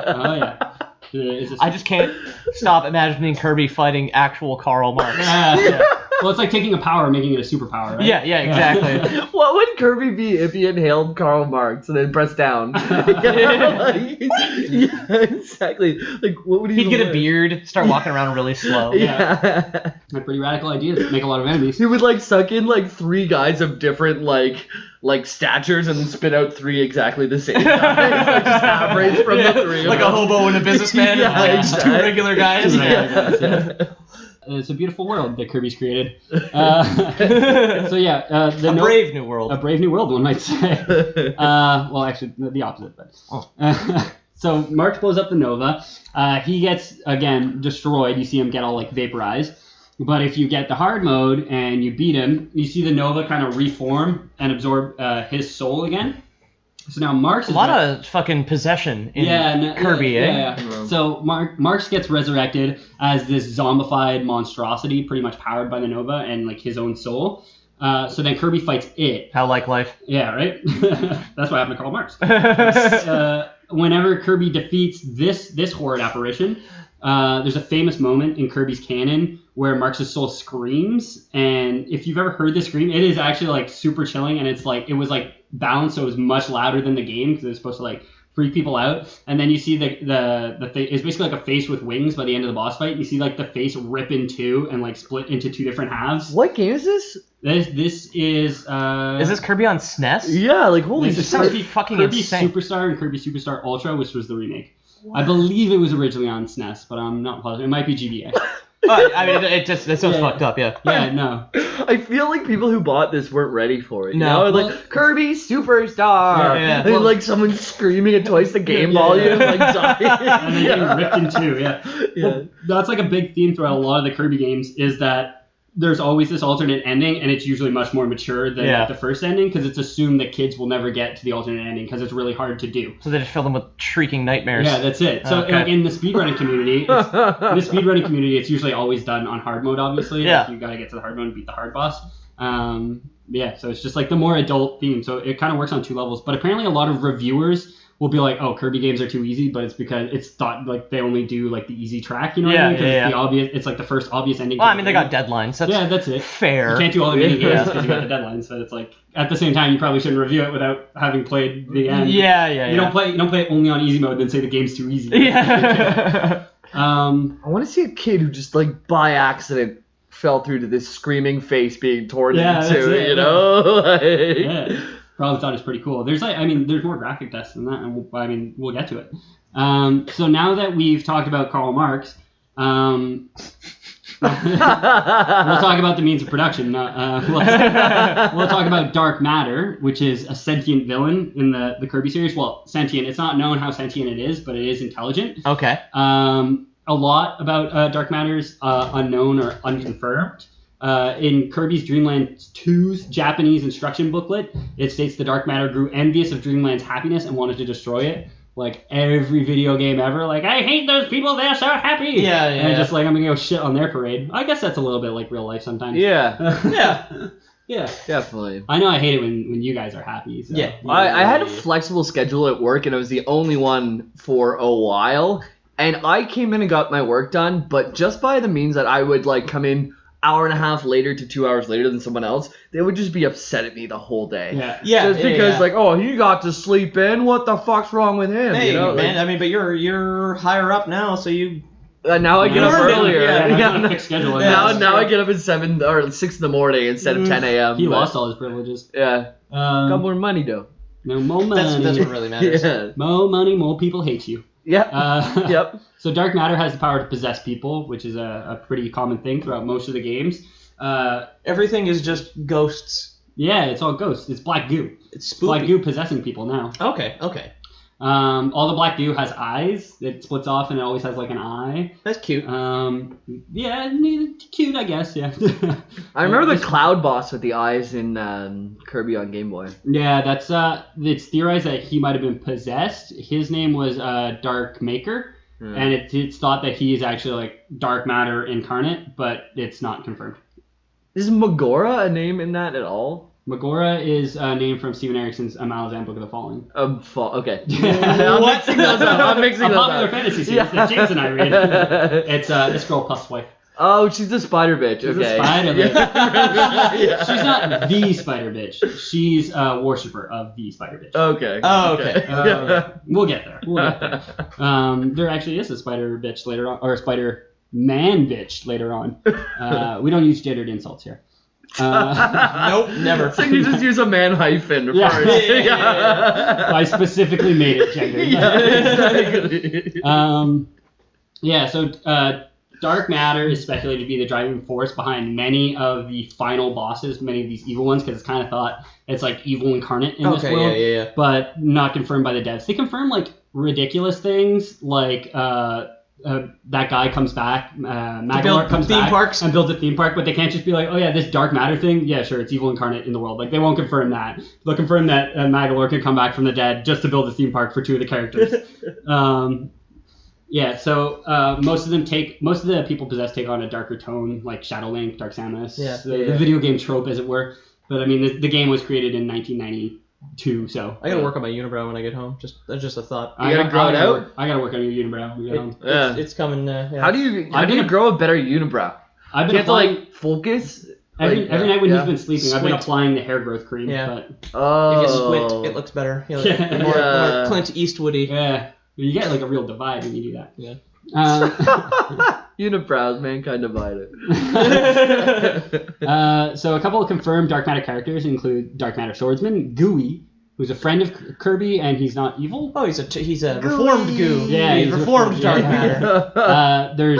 Oh yeah. I just can't stop imagining Kirby fighting actual Karl Marx. Yeah. Well, it's like taking a power and making it a superpower, right? Yeah, exactly. What would Kirby be if he inhaled Karl Marx and then pressed down? Yeah, exactly. Like, what would he? He'd get a beard, start walking around really slow. Yeah. Like pretty radical ideas. Make a lot of enemies. He would like suck in like 3 guys of different like statures and then spit out 3 exactly the same guys. Like just average from the 3 of like them. a hobo and a businessman, Yeah, and just 2 exactly. regular guys. Yeah. It's a beautiful world that Kirby's created. So yeah, A brave new world. A brave new world, one might say. Well, actually, the opposite. But so Marx blows up the Nova. He gets again destroyed. You see him get all like vaporized. But if you get the hard mode and you beat him, you see the Nova kind of reform and absorb his soul again. So now Marx is a lot of fucking possession in Kirby, eh? Yeah. So Marx gets resurrected as this zombified monstrosity, pretty much powered by the Nova and like his own soul. So then Kirby fights it. How like life. Yeah, right? That's what happened to Karl Marx. Whenever Kirby defeats this horrid apparition, there's a famous moment in Kirby's canon where Marx's soul screams, and if you've ever heard this scream, it is actually like super chilling, and it's like it was like balanced so it was much louder than the game because it was supposed to like freak people out. And then you see the it's basically like a face with wings by the end of the boss fight. You see like the face rip in 2 and like split into 2 different halves. What game is this? This is this Kirby on SNES? Yeah, like holy this is shit. Kirby fucking Kirby insane. Superstar and Kirby Superstar Ultra, which was the remake. I believe it was originally on SNES, but I'm not positive. It might be GBA. I mean, it sounds fucked up, yeah. Yeah, no. I feel like people who bought this weren't ready for it. You No. know? Like Kirby Superstar. Yeah. And like someone screaming at twice the game volume, like dying. And then getting ripped in 2, yeah. Well, that's like a big theme throughout a lot of the Kirby games is that there's always this alternate ending, and it's usually much more mature than like, the first ending because it's assumed that kids will never get to the alternate ending because it's really hard to do. So they just fill them with shrieking nightmares. Yeah, that's it. So like, in the speedrunning community, it's usually always done on hard mode, obviously. Yeah. Like, you got to get to the hard mode and beat the hard boss. Yeah, so it's just like the more adult theme. So it kind of works on 2 levels. But apparently a lot of reviewers will be like, oh, Kirby games are too easy, but it's because it's thought like they only do like the easy track, you know what I mean? Because it's the obvious, it's like the first obvious ending. Well, I mean, they got deadlines. That's it. Fair. You can't do all the mini games because you got the deadlines, but it's like at the same time you probably shouldn't review it without having played the end. You don't play it only on easy mode, then say the game's too easy. Yeah. I want to see a kid who just like by accident fell through to this screaming face being torn into, you know? Like... Probably thought it was pretty cool. There's there's more graphic tests than that, and we'll get to it. So now that we've talked about Karl Marx, we'll talk about the means of production. We'll talk about Dark Matter, which is a sentient villain in the Kirby series. Well, sentient. It's not known how sentient it is, but it is intelligent. Okay. A lot about Dark Matter's unknown or unconfirmed. In Kirby's Dream Land 2's Japanese instruction booklet, it states the Dark Matter grew envious of Dreamland's happiness and wanted to destroy it. Like every video game ever, like, I hate those people, they're so happy! Yeah. And just like, I'm gonna go shit on their parade. I guess that's a little bit like real life sometimes. Yeah. Yeah. Definitely. I know I hate it when you guys are happy. So, Yeah. I had a flexible schedule at work, and I was the only one for a while. And I came in and got my work done, but just by the means that I would like come in hour and a half later to 2 hours later than someone else, they would just be upset at me the whole day. Yeah. Just because like, oh, he got to sleep in. What the fuck's wrong with him? Hey, you know, man. like, I mean, but you're higher up now, so you. now I get up earlier. Yeah, fixed schedule. Now I get up at 7 or 6 in the morning instead of 10 a.m. He lost all his privileges. Yeah. Got more money though. No more money. That's what really matters. Yeah. More money, more people hate you. Yep. Yep. So dark matter has the power to possess people, which is a pretty common thing throughout most of the games. Everything is just ghosts. Yeah, it's all ghosts. It's black goo. It's spooky. Black goo possessing people now. Okay. All the black goo has eyes. It splits off and it always has like an eye. That's cute. Yeah, cute, I guess. Yeah. I remember the cloud boss with the eyes in Kirby on Game Boy. Yeah, that's it's theorized that he might have been possessed. His name was Dark Maker, and it's thought that he is actually like dark matter incarnate, but it's not confirmed. Is Megora a name in that at all? Megora is a name from Steven Eriksson's Malazan Book of the Fallen. Okay. I'm mixing those up. I'm mixing a those popular up. fantasy series that James and I read. It's this girl plus wife. Oh, she's a spider bitch. She's Okay. a spider bitch. Yeah. She's not the spider bitch. She's a worshiper of the spider bitch. Okay. Oh, okay. We'll get there. There actually is a spider bitch later on, or a spider man bitch later on. We don't use gendered insults here. Nope, never. So you just use a man hyphen Yeah. first. I specifically made it gendered. Exactly. So dark matter is speculated to be the driving force behind many of the final bosses, many of these evil ones, because it's kind of thought it's like evil incarnate in this world. Yeah. But not confirmed by the devs. They confirm like ridiculous things, like that guy comes back, Magolor comes theme back parks. and builds a theme park, but they can't just be like, oh yeah, this dark matter thing, yeah, sure, it's evil incarnate in the world. Like, they won't confirm that. They'll confirm that Magolor can come back from the dead just to build a theme park for two of the characters. Most of the people possessed take on a darker tone, like Shadow Link, Dark Samus, the video game trope, as it were. But I mean, the game was created in 1992, so I gotta work on my unibrow when I get home. That's just a thought. You gotta grow it out? I gotta work on your unibrow when we get home. Yeah. It's coming. Yeah. How do you grow a better unibrow? I've Do been you have to applying like focus? every night when he's been sleeping. I've been Squint. applying the hair growth cream. Yeah. But If you squint, it looks better. You know, Yeah. more Clint Eastwoody. yeah, you get like a real divide when you do that. Yeah. Unibrows, mankind divided. So a couple of confirmed dark matter characters include Dark Matter Swordsman Gooey, who's a friend of Kirby, and he's not evil. Oh, he's a reformed goo. Yeah, he's he's reformed reformed, dark yeah. matter.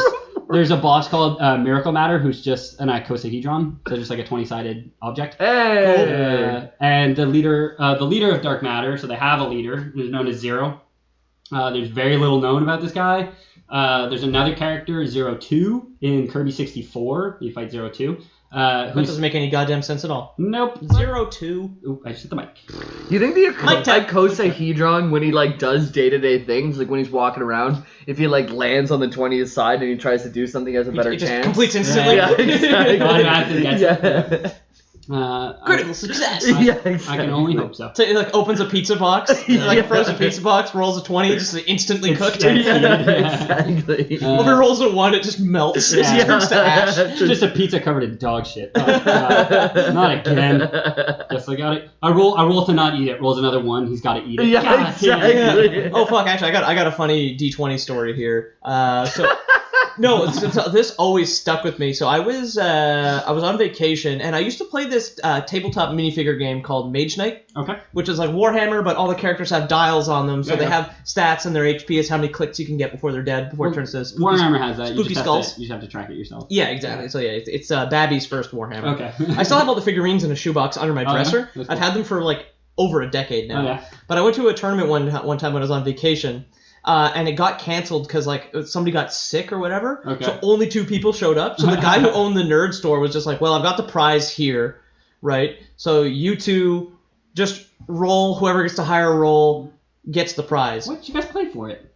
There's a boss called Miracle Matter who's just an icosahedron, so just like a 20-sided object. Hey. And the leader of Dark Matter, so they have a leader who's known as Zero. There's very little known about this guy. There's another character, 02, in Kirby 64. You fight 02. That doesn't make any goddamn sense at all. Nope. 02. Oop, I just hit the mic. You think the Mic tech. icosahedron, when he like does day-to-day things, like when he's walking around, if he like lands on the 20th side and he tries to do something, he has a better It just chance? completes instantly. Yeah, exactly. Automatically gets it. Yeah. Critical success. Yeah, exactly. I can only hope so. So it like opens a pizza box, like a frozen pizza box, rolls a 20, just instantly cooked. Yeah. Exactly. If it rolls a 1, it just melts. It Yeah. turns to ash. It's just a pizza covered in dog shit. Oh, God. Not again. Guess I got it. I roll to not eat it. Rolls another 1. He's got to eat it. Yeah, God damn. exactly. Oh fuck! Actually, I got a funny D20 story here. This always stuck with me. So I was on vacation and I used to play this tabletop minifigure game called Mage Knight, Okay. which is like Warhammer, but all the characters have dials on them, so Yeah, they yeah. have stats and their HP is how many clicks you can get before they're dead, before it turns to spooky. Warhammer has that. spooky skulls. You just have to track it yourself. Yeah, exactly. So yeah, it's Babby's first Warhammer. Okay. I still have all the figurines in a shoebox under my Oh, yeah? dresser. That's I've cool. had them for like over a decade now. Oh, yeah. But I went to a tournament one time when I was on vacation, and it got canceled because like somebody got sick or whatever. Okay. So only 2 people showed up. So the guy who owned the nerd store was just like, "Well, I've got the prize here, right? So you two just roll. Whoever gets the higher roll gets the prize." What did you guys play for it?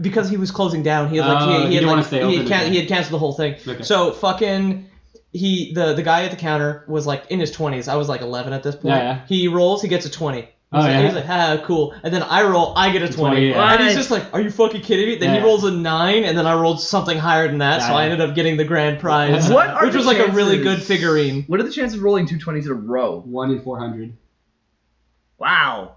Because he was closing down. He had like Oh, he he had didn't wanna like stay open again. he had canceled the whole thing. Okay. So fucking. The guy at the counter was like in his 20s. I was like 11 at this point. Yeah. He rolls, he gets a 20. Oh, yeah. He's like, ah, cool. And then I roll, I get a 20. Yeah. And he's just like, are you fucking kidding me? Then he Yeah. rolls a 9, and then I rolled something higher than that, so Yeah. I ended up getting the grand prize. What are which the was like a really chances- good figurine. What are the chances of rolling 2 20s in a row? 1 in 400. Wow.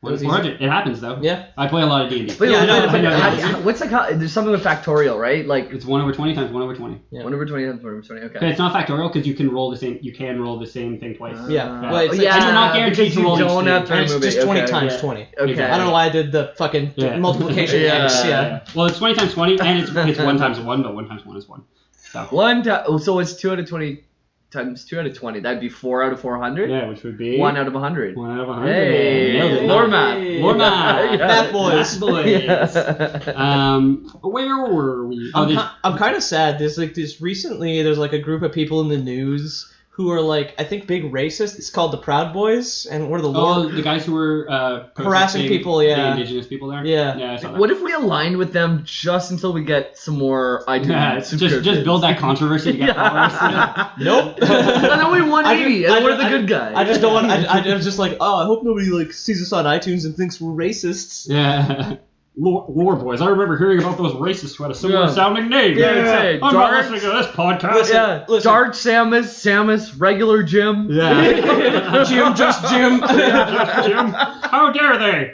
1 in That was 400. It happens though. Yeah. I play a lot of D&D. Wait, Yeah, wait, I know, wait, I know, how- I know. what's like how, there's something with factorial, right? Like It's 1 over 20 times 1 over 20. Yeah. 1 over 20 times 1 over 20. Okay, Okay. it's not factorial because you can roll the same. You can roll the same thing twice. Yeah. Well, it's like- yeah, and you're not guaranteed because to you roll each don't thing. have to And it's remove just it. 20 okay. times Yeah. 20. Okay. I don't know why I did the fucking Yeah. multiplication Yeah. X. Yeah. Well, it's 20 times 20, and it's 1 times 1, but 1 times 1 is 1. So So it's 2 out of 20 times 2 out of 20. That'd be 4 out of 400. yeah, which would be 1 out of 100. 1 out of 100. Hey, Nailed it. lore math. Lore math. Yeah. Math boys. Math boys. Yeah. Where were we? Oh, I'm kind of sad. There's recently there's like a group of people in the news who are like, I think, big racists. It's called the Proud Boys, and we're the Lord. the guys who were Harassing protesting people, yeah. the indigenous people there. Yeah. Yeah, I saw that. What if we aligned with them just until we get some more iTunes Yeah, just subscriptions? build that controversy to get followers. Nope. And then we 180, and we're the good guy. I just don't want. I was just like, oh, I hope nobody like sees us on iTunes and thinks we're racists. Yeah. Lore boys. I remember hearing about those racists who had a similar Yeah. sounding name. Yeah, I'd say, I'm not Dark- listening to this podcast. Yeah, listen. Dark Samus, regular Jim. Yeah. Jim, just Jim. Just Jim. How dare they?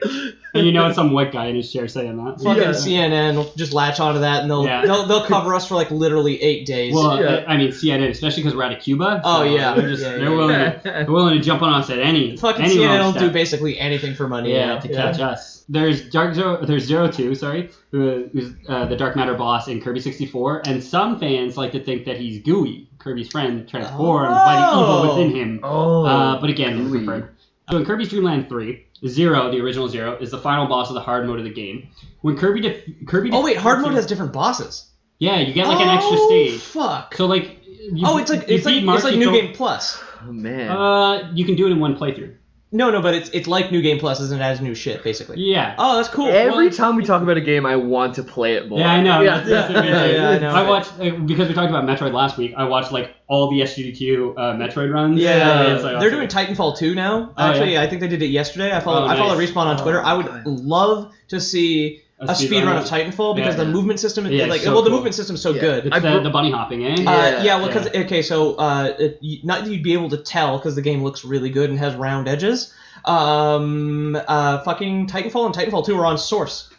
And you know it's some white guy in his chair saying that. Fucking Yeah. CNN will just latch onto that, and Yeah. they'll cover us for like literally 8 days. Well, Yeah. I mean CNN, especially because we're out of Cuba. Oh, so yeah. they're, just, Yeah, they're, yeah. willing to jump on us at any Fucking any CNN wrong don't step. do basically anything for money. Yeah, to catch us. There's Zero Two, who's the Dark Matter boss in Kirby 64, and some fans like to think that he's Gooey, Kirby's friend, transformed by the evil within him. Oh. But again, it's Gooey. confirmed. So in Kirby's Dream Land 3, Zero, the original Zero, is the final boss of the hard mode of the game. When Kirby Oh wait, hard mode has different bosses. Yeah, you get like an extra stage. Fuck. So like. It's like New Game Plus. Oh, man. You can do it in one playthrough. No, but it's like New Game Plus, and it has new shit basically. Yeah. Oh, that's cool. Every time we talk about a game, I want to play it more. Yeah, I know. Yeah. That's the reason. Yeah, I know. I watched because we talked about Metroid last week. I watched like all the SGDQ Metroid runs. Yeah, And it's like, they're awesome. doing Titanfall 2 now. Oh, Actually, yeah? I think they did it yesterday. I follow nice. Respawn on Twitter. I would God. love to see a speed run of Titanfall because Yeah. the movement system is Yeah, it's like so the cool. movement system's so Yeah. good. It's the bunny hopping, eh? Yeah. Well, because okay, so not that you'd be able to tell because the game looks really good and has round edges. Fucking Titanfall and Titanfall 2 are on Source.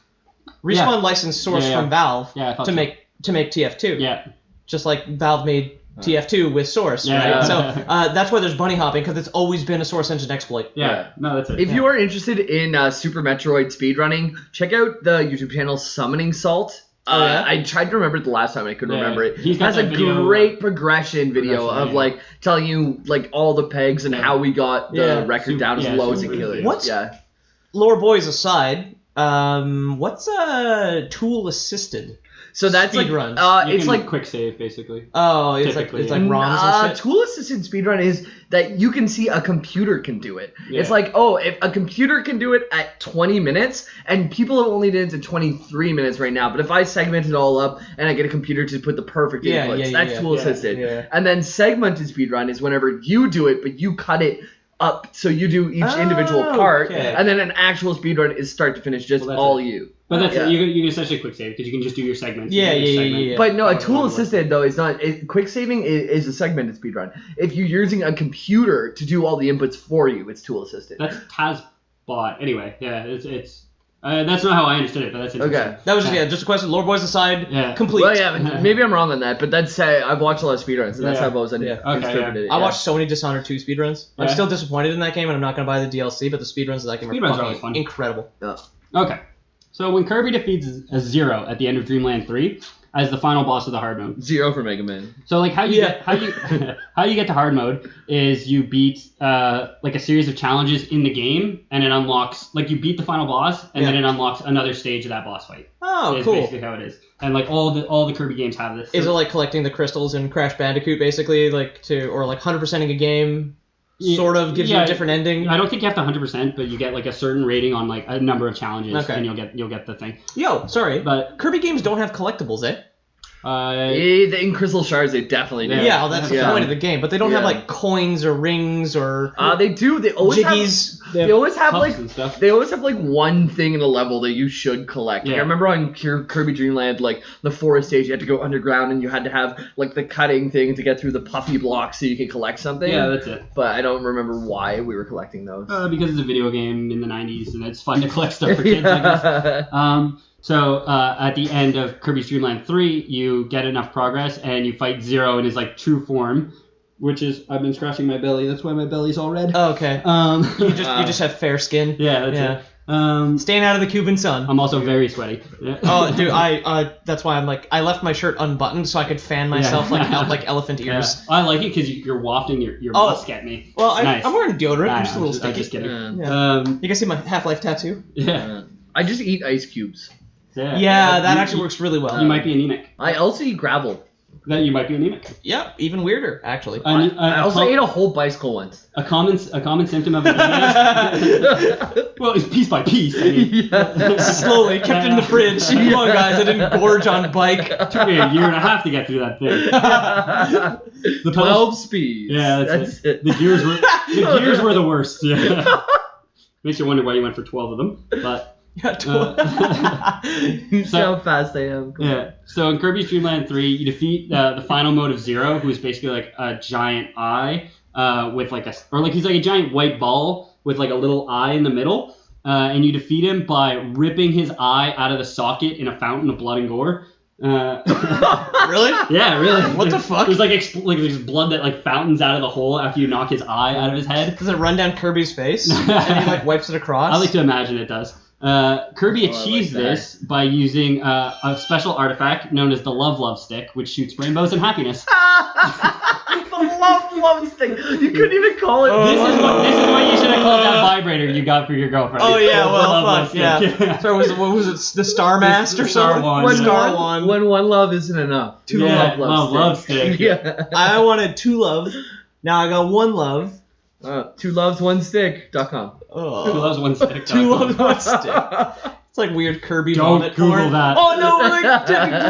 Respawn licensed Source Yeah, yeah. from Valve Yeah, I thought to so. make TF2. Yeah. Just like Valve made TF2 with Source, Yeah. right? So that's why there's bunny hopping because it's always been a Source engine exploit. Yeah. No, that's it. If you are interested in Super Metroid speedrunning, check out the YouTube channel Summoning Salt. Oh, yeah? I tried to remember it the last time, I couldn't Yeah. remember it. He's It got has a that video- great progression video of yeah. like telling you like all the pegs and how we got the Yeah. record Super- down as yeah, low as it super could. easy. What's- Yeah. Lore boys aside, what's tool assisted? So that's Speed like runs. You it's can like quick save basically. Oh, it's like Typically, ROMs and shit. tool assisted speedrun is that you can see a computer can do it. Yeah. It's like, oh, if a computer can do it at 20 minutes, and people have only did it to 23 minutes right now, but if I segment it all up and I get a computer to put the perfect Yeah, inputs, yeah, that's yeah, tool yeah, assisted. yeah. And then segmented speedrun is whenever you do it, but you cut it up so you do each individual Oh, part, okay. and then an actual speedrun is start to finish just Well, that's all it. you. But that's Yeah. it. You can essentially quick save because you can just do your segments. Yeah, You do your yeah, segment. yeah. But no, a Oh, tool oh, assisted though is not. Quick saving is a segmented speedrun. If you're using a computer to do all the inputs for you, it's tool assisted. That's Tazbot. Anyway, yeah, it's that's not how I understood it, but that's interesting. Okay. That was just a question. Lore boys aside, Yeah. complete. Well, yeah, maybe I'm wrong on that, but that's I've watched a lot of speedruns, and that's Yeah. how I've always Yeah. Okay, interpreted it. I yeah. watched so many Dishonored 2 speedruns. I'm Yeah. still disappointed in that game, and I'm not going to buy the DLC, but the speedruns of that game Speedruns are are always fucking fun. incredible. Okay. So when Kirby defeats a Zero at the end of Dreamland 3 as the final boss of the hard mode. 0 for Mega Man. So like how you Yeah. how you get to hard mode is you beat like a series of challenges in the game and it unlocks like you beat the final boss and then it unlocks another stage of that boss fight. Oh, Is cool. basically how it is. And like all the Kirby games have this. Is it like collecting the crystals in Crash Bandicoot, basically, or like 100%ing a game, sort of gives you a different ending? I don't think you have to 100%, but you get like a certain rating on like a number of challenges Okay. and you'll get the thing. Yo, sorry, But Kirby games don't have collectibles, eh? In Crystal Shards, they definitely do. Yeah, well, that's the Yeah. point of the game. But they don't have Yeah. like coins or rings or They do. They always jiggies. have. They always have cups like. and stuff. They always have like one thing in a level that you should collect. Like, Yeah. I remember on Kirby Dream Land, like the forest stage, you had to go underground and you had to have like the cutting thing to get through the puffy blocks so you could collect something. Yeah, that's it. But I don't remember why we were collecting those. Because it's a video game in the 90s and it's fun to collect stuff for kids, I guess. So at the end of Kirby's Dream Land 3, you get enough progress and you fight Zero in his like true form, which is I've been scratching my belly. That's why my belly's all red. Oh, okay. You just have fair skin. Yeah, that's it. Staying out of the Cuban sun. I'm also very sweaty. Yeah. Oh, dude, that's why I'm like, I left my shirt unbuttoned so I could fan myself Yeah. like elephant Yeah. ears. I like it because you're wafting your musk at me. Well, Nice. I'm wearing deodorant. I'm Nah, just a little I'm sticky. just kidding. Yeah. You guys see my Half-Life tattoo? Yeah. I just eat ice cubes. Yeah, that actually works really well. You might be anemic. I also eat gravel. That you might be anemic. Yeah, even weirder, actually. I also ate a whole bicycle once. a common symptom of anemia. Well, it's piece by piece. I mean, Slowly, kept it in the fridge. Come on, guys, I didn't gorge on bike. it took me a year and a half to get through that thing. The 12 speeds. Yeah, that's it. The gears were the worst. Yeah. Makes you wonder why you went for 12 of them, but. Yeah, You see how fast I am. Come on. Yeah. So in Kirby's Dream Land 3, you defeat the final mode of Zero, who is basically like a giant eye with like he's like a giant white ball with like a little eye in the middle, and you defeat him by ripping his eye out of the socket in a fountain of blood and gore. Really? Yeah, really. What the fuck? There's like there's blood that like fountains out of the hole after you knock his eye out of his head. Does it run down Kirby's face? And he like wipes it across? I like to imagine it does. Kirby achieves like that. this by using a special artifact known as the Love Stick, which shoots rainbows and happiness. The love stick. You couldn't even call it. This is what you should have called that vibrator you got for your girlfriend. Oh yeah, The well, Love fuck, yeah. Stick. So what was it? The Star Mast or The Star something? Wand, when, yeah. Star one, Wand. when one love isn't enough. Two Yeah, love love stick. stick. Yeah. I wanted 2 love. Now I got 1 love. 2 loves, 1 stick.com. Who Oh. loves one stick? 2 loves, 1 stick. It's like weird Kirby Don't vomit Google porn. that. Oh no, like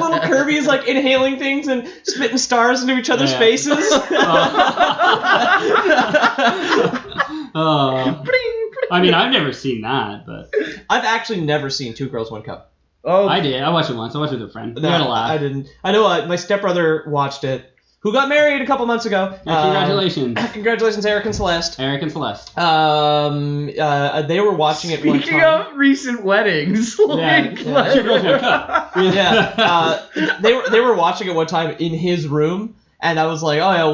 little Kirby's like inhaling things and spitting stars into each other's Yeah. faces. I mean, I've never seen that, but I've actually never seen 2 Girls, 1 Cup. Oh, I did. I watched it once. I watched it with a friend. We had a laugh. I didn't. I know my stepbrother watched it, who got married a couple months ago. Yeah, congratulations, Congratulations, Eric and Celeste. Eric and Celeste. They were watching it one speaking time. of recent weddings, like, Two Girls, 1 Cup. Yeah, they were watching it one time in his room, and I was like, oh yeah,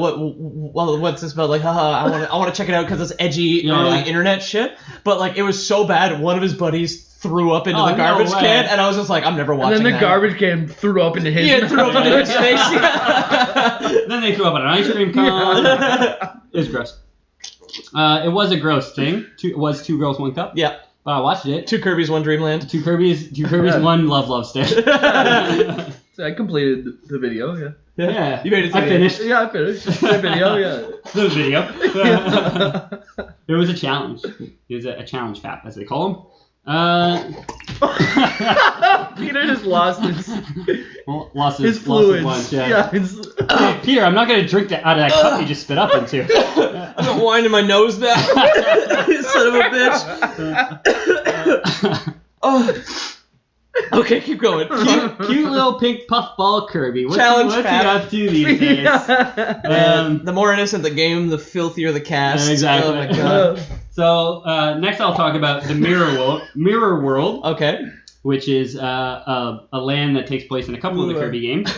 what's this about? Like, haha, I want to check it out because it's edgy early internet shit. But like, it was so bad, one of his buddies threw up into the garbage can, and I was just like, I'm never watching. And then the that. garbage can threw up into his. Yeah, threw up into his face. Then they threw up an ice cream cone. It was gross. It was a gross thing. It was 2 Girls, 1 Cup. Yeah. But I watched it. 2 Kirby's, 1 Dreamland. 2 Kirby's, 1 Love Stick. So I completed the video. Yeah. Yeah. You made it to I the finished Yeah, I finished the video. Yeah. the video. It was a challenge. It was a challenge fap, as they call them. Peter just lost his His fluids. lunch, yeah. Yeah. Hey, Peter, I'm not going to drink out of that cup you just spit up into. I've got wine in my nose now. You son of a bitch. Oh. Okay, keep going. Cute little pink puffball Kirby. What's Challenge he fap. up to these days? The more innocent the game, the filthier the cast. Yeah, exactly. Oh my god. So next I'll talk about the Mirror World, Okay. which is a land that takes place in a couple of the Kirby games.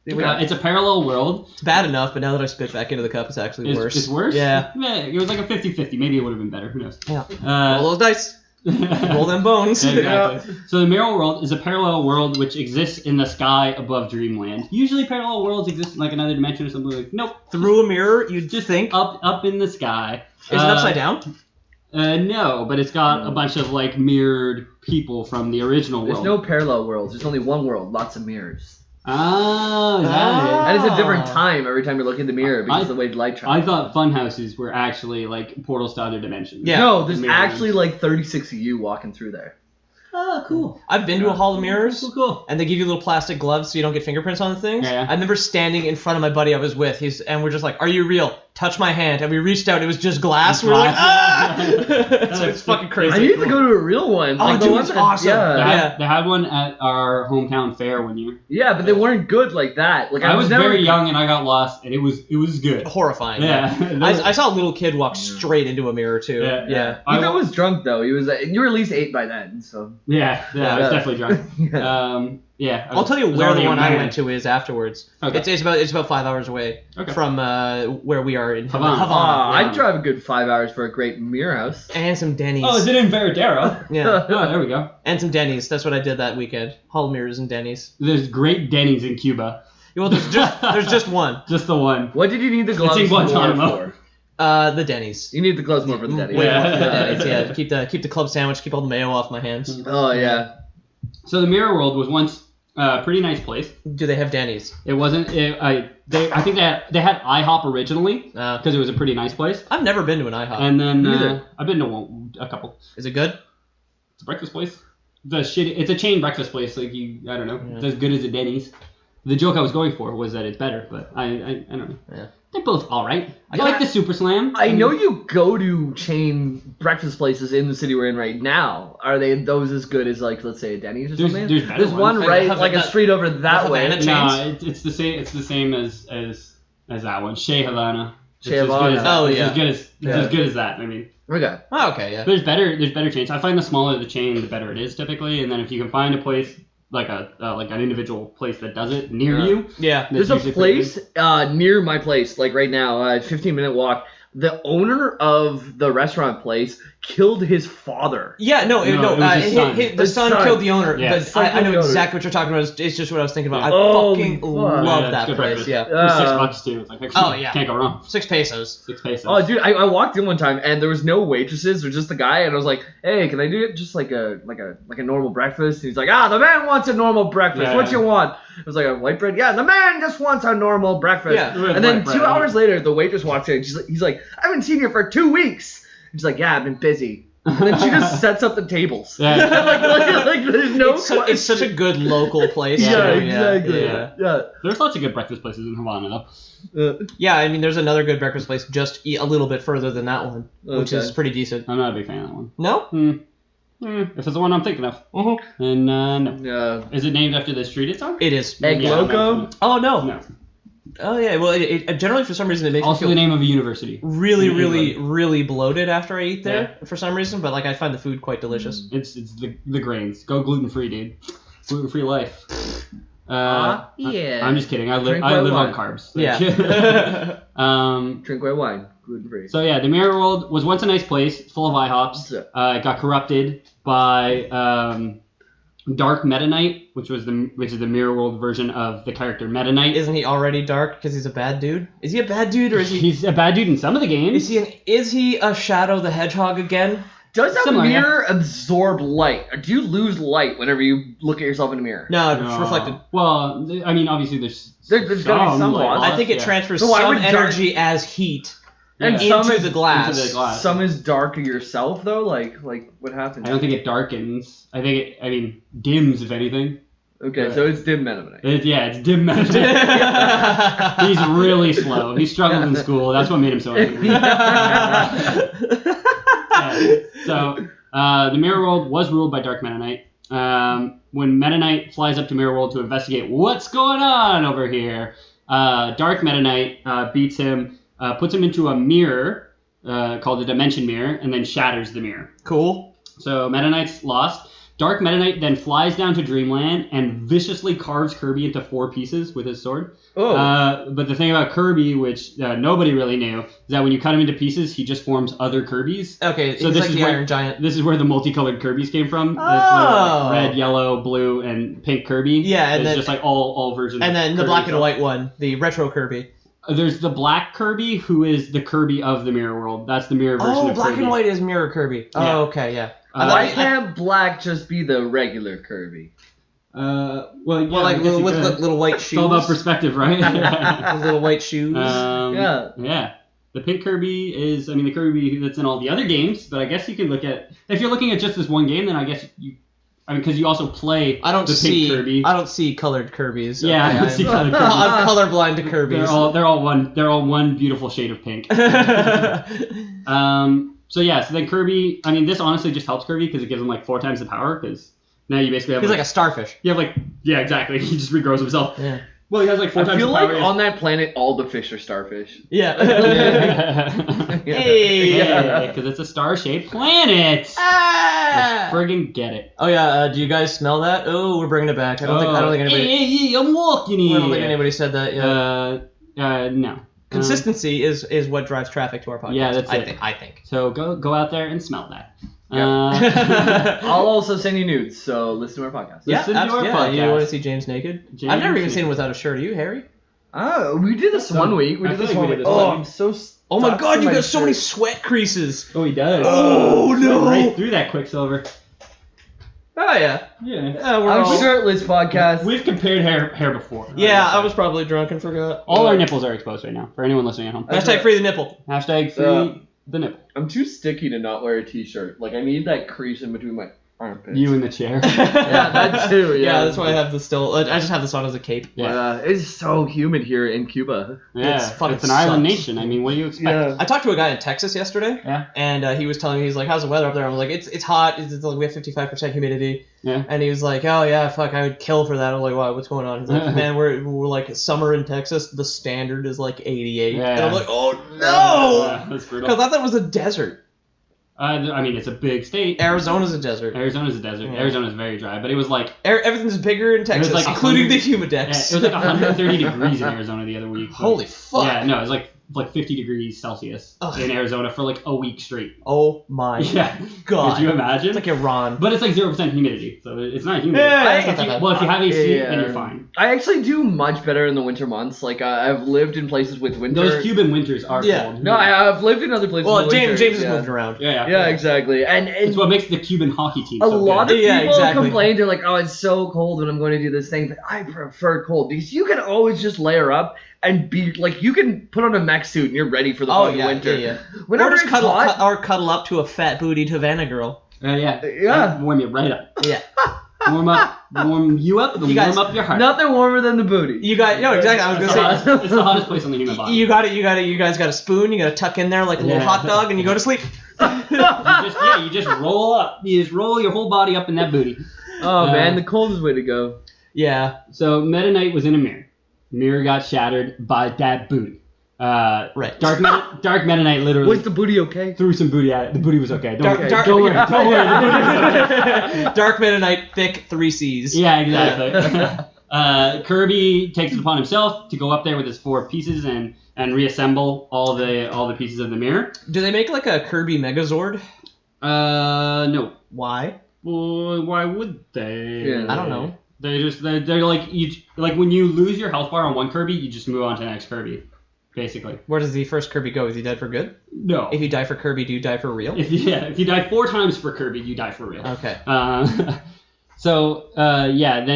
It's a parallel world. It's bad enough, but now that I spit back into the cup, it's actually worse. It's worse? Yeah. It was like a 50-50. Maybe it would have been better. Who knows? Yeah. Roll those dice. Roll them bones. Exactly. So the Mirror World is a parallel world which exists in the sky above Dreamland. Usually parallel worlds exist in like another dimension or something. Like nope. Through a mirror, you'd just think. Up in the sky. Is it upside down? No, but it's got a bunch of like mirrored people from the original There's world. no parallel worlds. There's only one world. Lots of mirrors. Oh, is that And it's a different time every time you look in the mirror because of the way light it? travels. I thought fun houses were actually like portals to other dimensions. Yeah. No, there's Mirrors. actually like 36 of you walking through there. Oh, cool. I've been to a Hall of Mirrors. Cool. And they give you little plastic gloves so you don't get fingerprints on the things. Yeah. I remember standing in front of my buddy I was with. And we're just like, "Are you real? Touch my hand." And we reached out. It was just glass. We're like, "Ah!" It's fucking crazy. I need to go to a real one. Oh, Like the dude, ones it's that- awesome. Yeah. They had one at our hometown fair one year. Yeah, but they weren't good like that. Like I was never very young and I got lost, and it was good. Horrifying. Yeah. I saw a little kid walk straight into a mirror too. Yeah. Ethan was drunk though. He was. You were at least 8 by then, so. Yeah, I was definitely drunk. Yeah. I'll tell you I was where the already a one I man. went to is afterwards. Okay. It's about 5 hours away from where we are in Havana. Havana. I'd drive a good 5 hours for a great mirror house. And some Denny's. Oh, is it in Veradero? Yeah. Oh, there we go. And some Denny's. That's what I did that weekend. Hall of Mirrors and Denny's. There's great Denny's in Cuba. Well, there's just one. Just the one. What did you need the gloves in more Guantanamo. for? The Denny's. You need the gloves more for the Denny's. Way Yeah. more for the Denny's. Yeah. Keep the club sandwich. Keep all the mayo off my hands. Oh yeah. So the Mirror World was once a pretty nice place. Do they have Denny's? It wasn't. I think they had IHOP originally Uh, because it was a pretty nice place. I've never been to an IHOP. And then Neither. I've been to a couple. Is it good? It's a breakfast place. It's a chain breakfast place. Like I don't know. Yeah. It's as good as a Denny's. The joke I was going for was that it's better, but I don't know. Yeah. They're both all right. I Yeah. like the Super Slam. I know you go to chain breakfast places in the city we're in right now. Are those as good as like let's say a Denny's or There's- something? there's better one ones. right Have like a that- street over that way. Havana No, it's the same. It's the same as that one. Shea Havana. It's Shea as good Havana. as that. Oh, It's yeah. Yeah. as good as that. I mean, Okay. Oh, okay, yeah. there's better chains. I find the smaller the chain, the better it is typically. And then if you can find a place like an individual place that does it near Yeah. you, Yeah. There's a usually pretty place near my place, like right now, 15-minute walk. The owner of the restaurant place killed his father. Yeah, No, it was his son. the His son son. killed the owner, Yeah. but I know Son killed the owner. exactly what you're talking about. It's just what I was thinking about. I Oh, fucking fuck. love Yeah, it's that good place. breakfast. Yeah. It was Uh, $6 too. It's like Oh, yeah. can't go wrong. 6 pesos. 6 pesos. Oh, dude, I walked in one time and there was no waitresses, or just the guy, and I was like, "Hey, can I do it just like a normal breakfast?" And he's like, "The man wants a normal breakfast. Yeah. What you want?" It was like a white bread. Yeah, the man just wants a normal breakfast. Yeah. And then White bread, 2 hours later, the waitress walks in. He's like, "I haven't seen you for 2 weeks." And she's like, "Yeah, I've been busy." And then she just sets up the tables. Yeah. like there's no. It's such a good local place. Yeah, too. exactly. Yeah. Yeah. There's lots of good breakfast places in Havana though. Yeah, I mean, there's another good breakfast place just a little bit further than that one, which Okay. is pretty decent. I'm not a big fan of that one. No? If it's the one I'm thinking of, Mm-hmm. then no. Yeah. Is it named after the street it's on? It is. Egg Yeah, Loco. Oh, no. No. Oh, yeah. Well, it generally, for some reason, it makes Also me the feel name of a university. really, in really, England. really bloated after I eat there for some reason, but, like, I find the food quite delicious. It's the grains. Go gluten free, dude. Gluten free life. Yeah. I'm just kidding. I live Drink on white carbs. Yeah. Drink white wine, gluten free. So yeah, the Mirror World was once a nice place, full of IHOPs. It got corrupted by Dark Meta Knight, which is the Mirror World version of the character Meta Knight. Isn't he already dark because he's a bad dude? Is he a bad dude, or is he... He's a bad dude in some of the games. Is he a Shadow the Hedgehog again? Does a Similar, yeah. mirror absorb light? Or do you lose light whenever you look at yourself in a mirror? No, it's reflected. Well, I mean, obviously there's There's gotta be some like, loss. I think it yeah. transfers So why some would energy as heat And Yeah. some into is the glass. into the glass. Some is dark yourself though. Like what happens? I don't think it darkens. I think it dims if anything. Okay, so it's dim metaminite. It's dim Meta Knight. He's really slow. He struggled in school. That's what made him so angry. So the Mirror World was ruled by Dark Meta Knight. When Meta Knight flies up to Mirror World to investigate what's going on over here, Dark Meta Knight beats him, puts him into a mirror called the Dimension Mirror, and then shatters the mirror. Cool. So Meta Knight's lost. Dark Meta Knight then flies down to Dreamland and viciously carves Kirby into 4 pieces with his sword. Oh. But the thing about Kirby, which nobody really knew, is that when you cut him into pieces, he just forms other Kirbys. Okay, So he's this like is the where- Iron Giant. This is where the multicolored Kirbys came from. Oh. Like red, yellow, blue, and pink Kirby. Yeah, and it's then- just like all versions. And of then the Kirby. black and white one, the retro Kirby. There's the black Kirby, who is the Kirby of the Mirror World. That's the mirror version Oh, of black Kirby. and white is Mirror Kirby. Oh, Yeah. okay, yeah. Why can't black just be the regular Kirby? Well, Well, like I guess you with could. little white It's shoes. all about perspective, right? With little white shoes. Yeah. Yeah. The pink Kirby is, the Kirby that's in all the other games, but I guess you can look at, if you're looking at just this one game, then I guess you I mean, because you also play I don't the see pink Kirby. I don't see colored Kirby's. Yeah, I don't see colored Kirby's. I'm colorblind to Kirby's. They're all one beautiful shade of pink. So then Kirby. I mean, this honestly just helps Kirby because it gives him like 4 times the power. Because now you basically have He's like a starfish. You have exactly. He just regrows himself. Yeah. Well, he has like 4 I times feel the like power. on that planet, all the fish are starfish. Yeah. Hey, because it's a star-shaped planet. Let's friggin' get it. Oh yeah. Do you guys smell that? Oh, we're bringing it back. I don't think anybody. Hey, I'm walking here. I don't think anybody said that yet. No. Consistency is what drives traffic to our podcast. Yeah, that's it. I think. So go out there and smell that. I'll also send you nudes, so listen to our podcast. Listen to our podcast. You want to see James naked? I've never even seen him without a shirt. Are you, Harry? Oh, we did this one week. We I did feel this like one we week. did this Oh, one. I'm so. Oh my stuck God! to You my got so many shirt. sweat creases. Oh, he does. Oh no! Right through that Quicksilver. Oh yeah. Yeah. We're I'm all... shirtless podcast. We've compared hair before. Yeah, I was probably drunk and forgot. All our nipples are exposed right now for anyone listening at home. Hashtag free the nipple. Hashtag free the nipple. I'm too sticky to not wear a t-shirt. Like, I need that crease in between my armpits. You in the chair. Yeah, that too. Yeah, Yeah, that's why I have this still. I just have this on as a cape. Yeah. It's so humid here in Cuba. Yeah, It's fucking it's an island sucks. nation. I mean, what do you expect? Yeah. I talked to a guy in Texas yesterday. Yeah. And he was telling me, he's like, "How's the weather up there?" I was like, "It's hot. It's like we have 55% humidity." Yeah. And he was like, "Oh yeah, fuck, I would kill for that." I'm like, "Why? What's going on?" He's like, "Man, we're like summer in Texas. The standard is like 88." Yeah. And I'm like, "Oh no!" Yeah, that's brutal. Because I thought it was a desert. I mean, it's a big state. Arizona's a desert. Arizona's a desert. Yeah. Arizona's very dry, but it was like Everything's bigger in Texas, like including the 100 humidex. it was like 130 degrees in Arizona the other week. Like, Holy fuck! Yeah, no, it was like 50 degrees Celsius Ugh. in Arizona for like a week straight. Oh my Yeah. god! Could you imagine? It's like Iran. But it's like 0% humidity, so it's not humid. Yeah, it's not that bad. Well, if you have AC, Yeah. then you're fine. I actually do much better in the winter months. Like, I've lived in places with winter. Those Cuban winters are Yeah. cold. No, I've lived in other places. Well, in the winter. James has yeah. moved around. Yeah. Yeah, exactly. And It's what makes the Cuban hockey team a so lot good. of Yeah, people exactly. complain. They're like, "Oh, it's so cold when I'm going to do this thing." But I prefer cold because you can always just layer up and be like, you can put on a mech suit and you're ready for the Oh fucking yeah, winter. yeah. Whenever Or just it's hot, cuddle up to a fat bootied Havana girl. Yeah. Yeah. Warm you right up. Yeah. Warm you up, and You guys- warm up your heart. nothing warmer than the booty. You got no exactly. I was It's gonna the, say. hottest, it's the hottest place on the human body. You got it. You guys got a spoon. You got to tuck in there like a little Yeah. hot dog, and you go to sleep. You just roll up. You just roll your whole body up in that booty. Oh man, the coldest way to go. Yeah. So Meta Knight was in a mirror. Mirror got shattered by that booty. Right. Dark Meta Knight literally Was the booty okay? threw some booty at it. The booty was okay. Don't worry. Dark- Don't worry. yeah. Don't worry. The booty was okay. Dark Mennonite, thick 3 C's. Yeah, exactly. Kirby takes it upon himself to go up there with his 4 pieces and reassemble all the pieces of the mirror. Do they make like a Kirby Megazord? No. Why? Well, why would they? Yeah. I don't know. They're like when you lose your health bar on one Kirby, you just move on to the next Kirby, basically. Where does the first Kirby go? Is he dead for good? No. If you die for Kirby, do you die for real? If you die 4 times for Kirby, you die for real. Okay. Then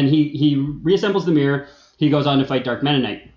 he reassembles the mirror. He goes on to fight Dark Meta Knight.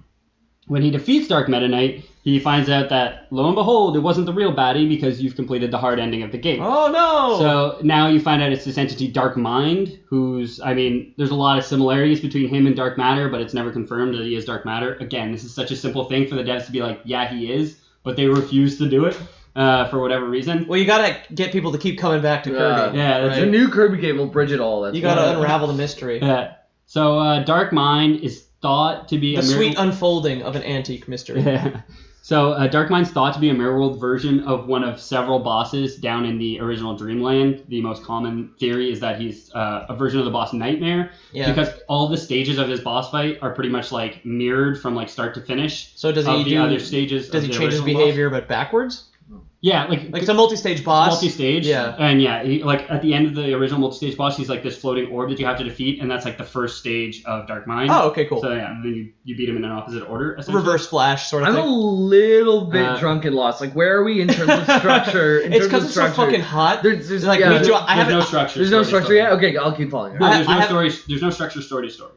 When he defeats Dark Meta Knight, he finds out that, lo and behold, it wasn't the real baddie because you've completed the hard ending of the game. Oh no! So now you find out it's this entity Dark Mind, there's a lot of similarities between him and Dark Matter, but it's never confirmed that he is Dark Matter. Again, this is such a simple thing for the devs to be like, yeah, he is, but they refuse to do it for whatever reason. Well, you gotta get people to keep coming back to Kirby. Yeah, that's The new Kirby game will bridge it all. That's You gotta why. unravel the mystery. Yeah. So Dark Mind is thought to be The a mirror. sweet unfolding of an antique mystery. Yeah. So Dark Mind's thought to be a mirror world version of one of several bosses down in the original Dreamland. The most common theory is that he's a version of the boss Nightmare, Yeah. because all the stages of his boss fight are pretty much like mirrored from like start to finish. So does of he the do? other stages? Does of he the change his original boss. behavior but backwards? Yeah, like Like it's a multi-stage boss. multi-stage. Yeah. And yeah, he, like at the end of the original multi-stage boss, he's like this floating orb that you have to defeat, and that's like the first stage of Dark Mind. Oh, okay, cool. So yeah, and then you beat him in an opposite order. Essentially. Reverse Flash sort of I'm a thing. little bit Uh, drunk and lost. Like, where are we in terms of structure? It's because it's so fucking hot. There's Like, yeah, me too. I There's haven't. no structure. There's no story to structure story. yet. Okay, I'll keep following. No, I- there's I no have- story. There's no structure story to story.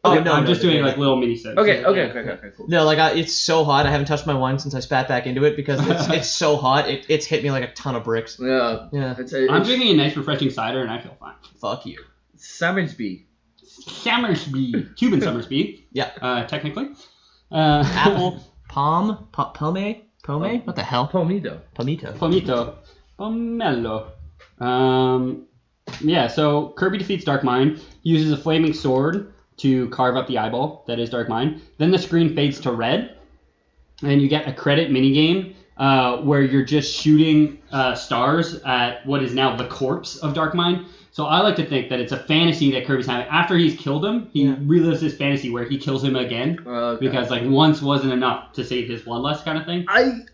Oh, Okay, no, I'm no, just no, doing no. like little mini sets. Okay, cool. No, like it's so hot. I haven't touched my wine since I spat back into it because it's so hot. It's hit me like a ton of bricks. Yeah. Yeah. It's I'm drinking a nice refreshing cider and I feel fine. Fuck you. Summersby. Summersby. Cuban Summersby. Yeah. Technically. Apple, pome? What the hell? Pomito. Pomito. Pomelo. Yeah, so Kirby defeats Darkmind. He uses a flaming sword to carve up the eyeball that is Darkmind. Then the screen fades to red, and you get a credit minigame where you're just shooting stars at what is now the corpse of Darkmind. So I like to think that it's a fantasy that Kirby's having. After he's killed him, he relives this fantasy where he kills him again. Okay. Because like once wasn't enough to save his bloodlust kind of thing. I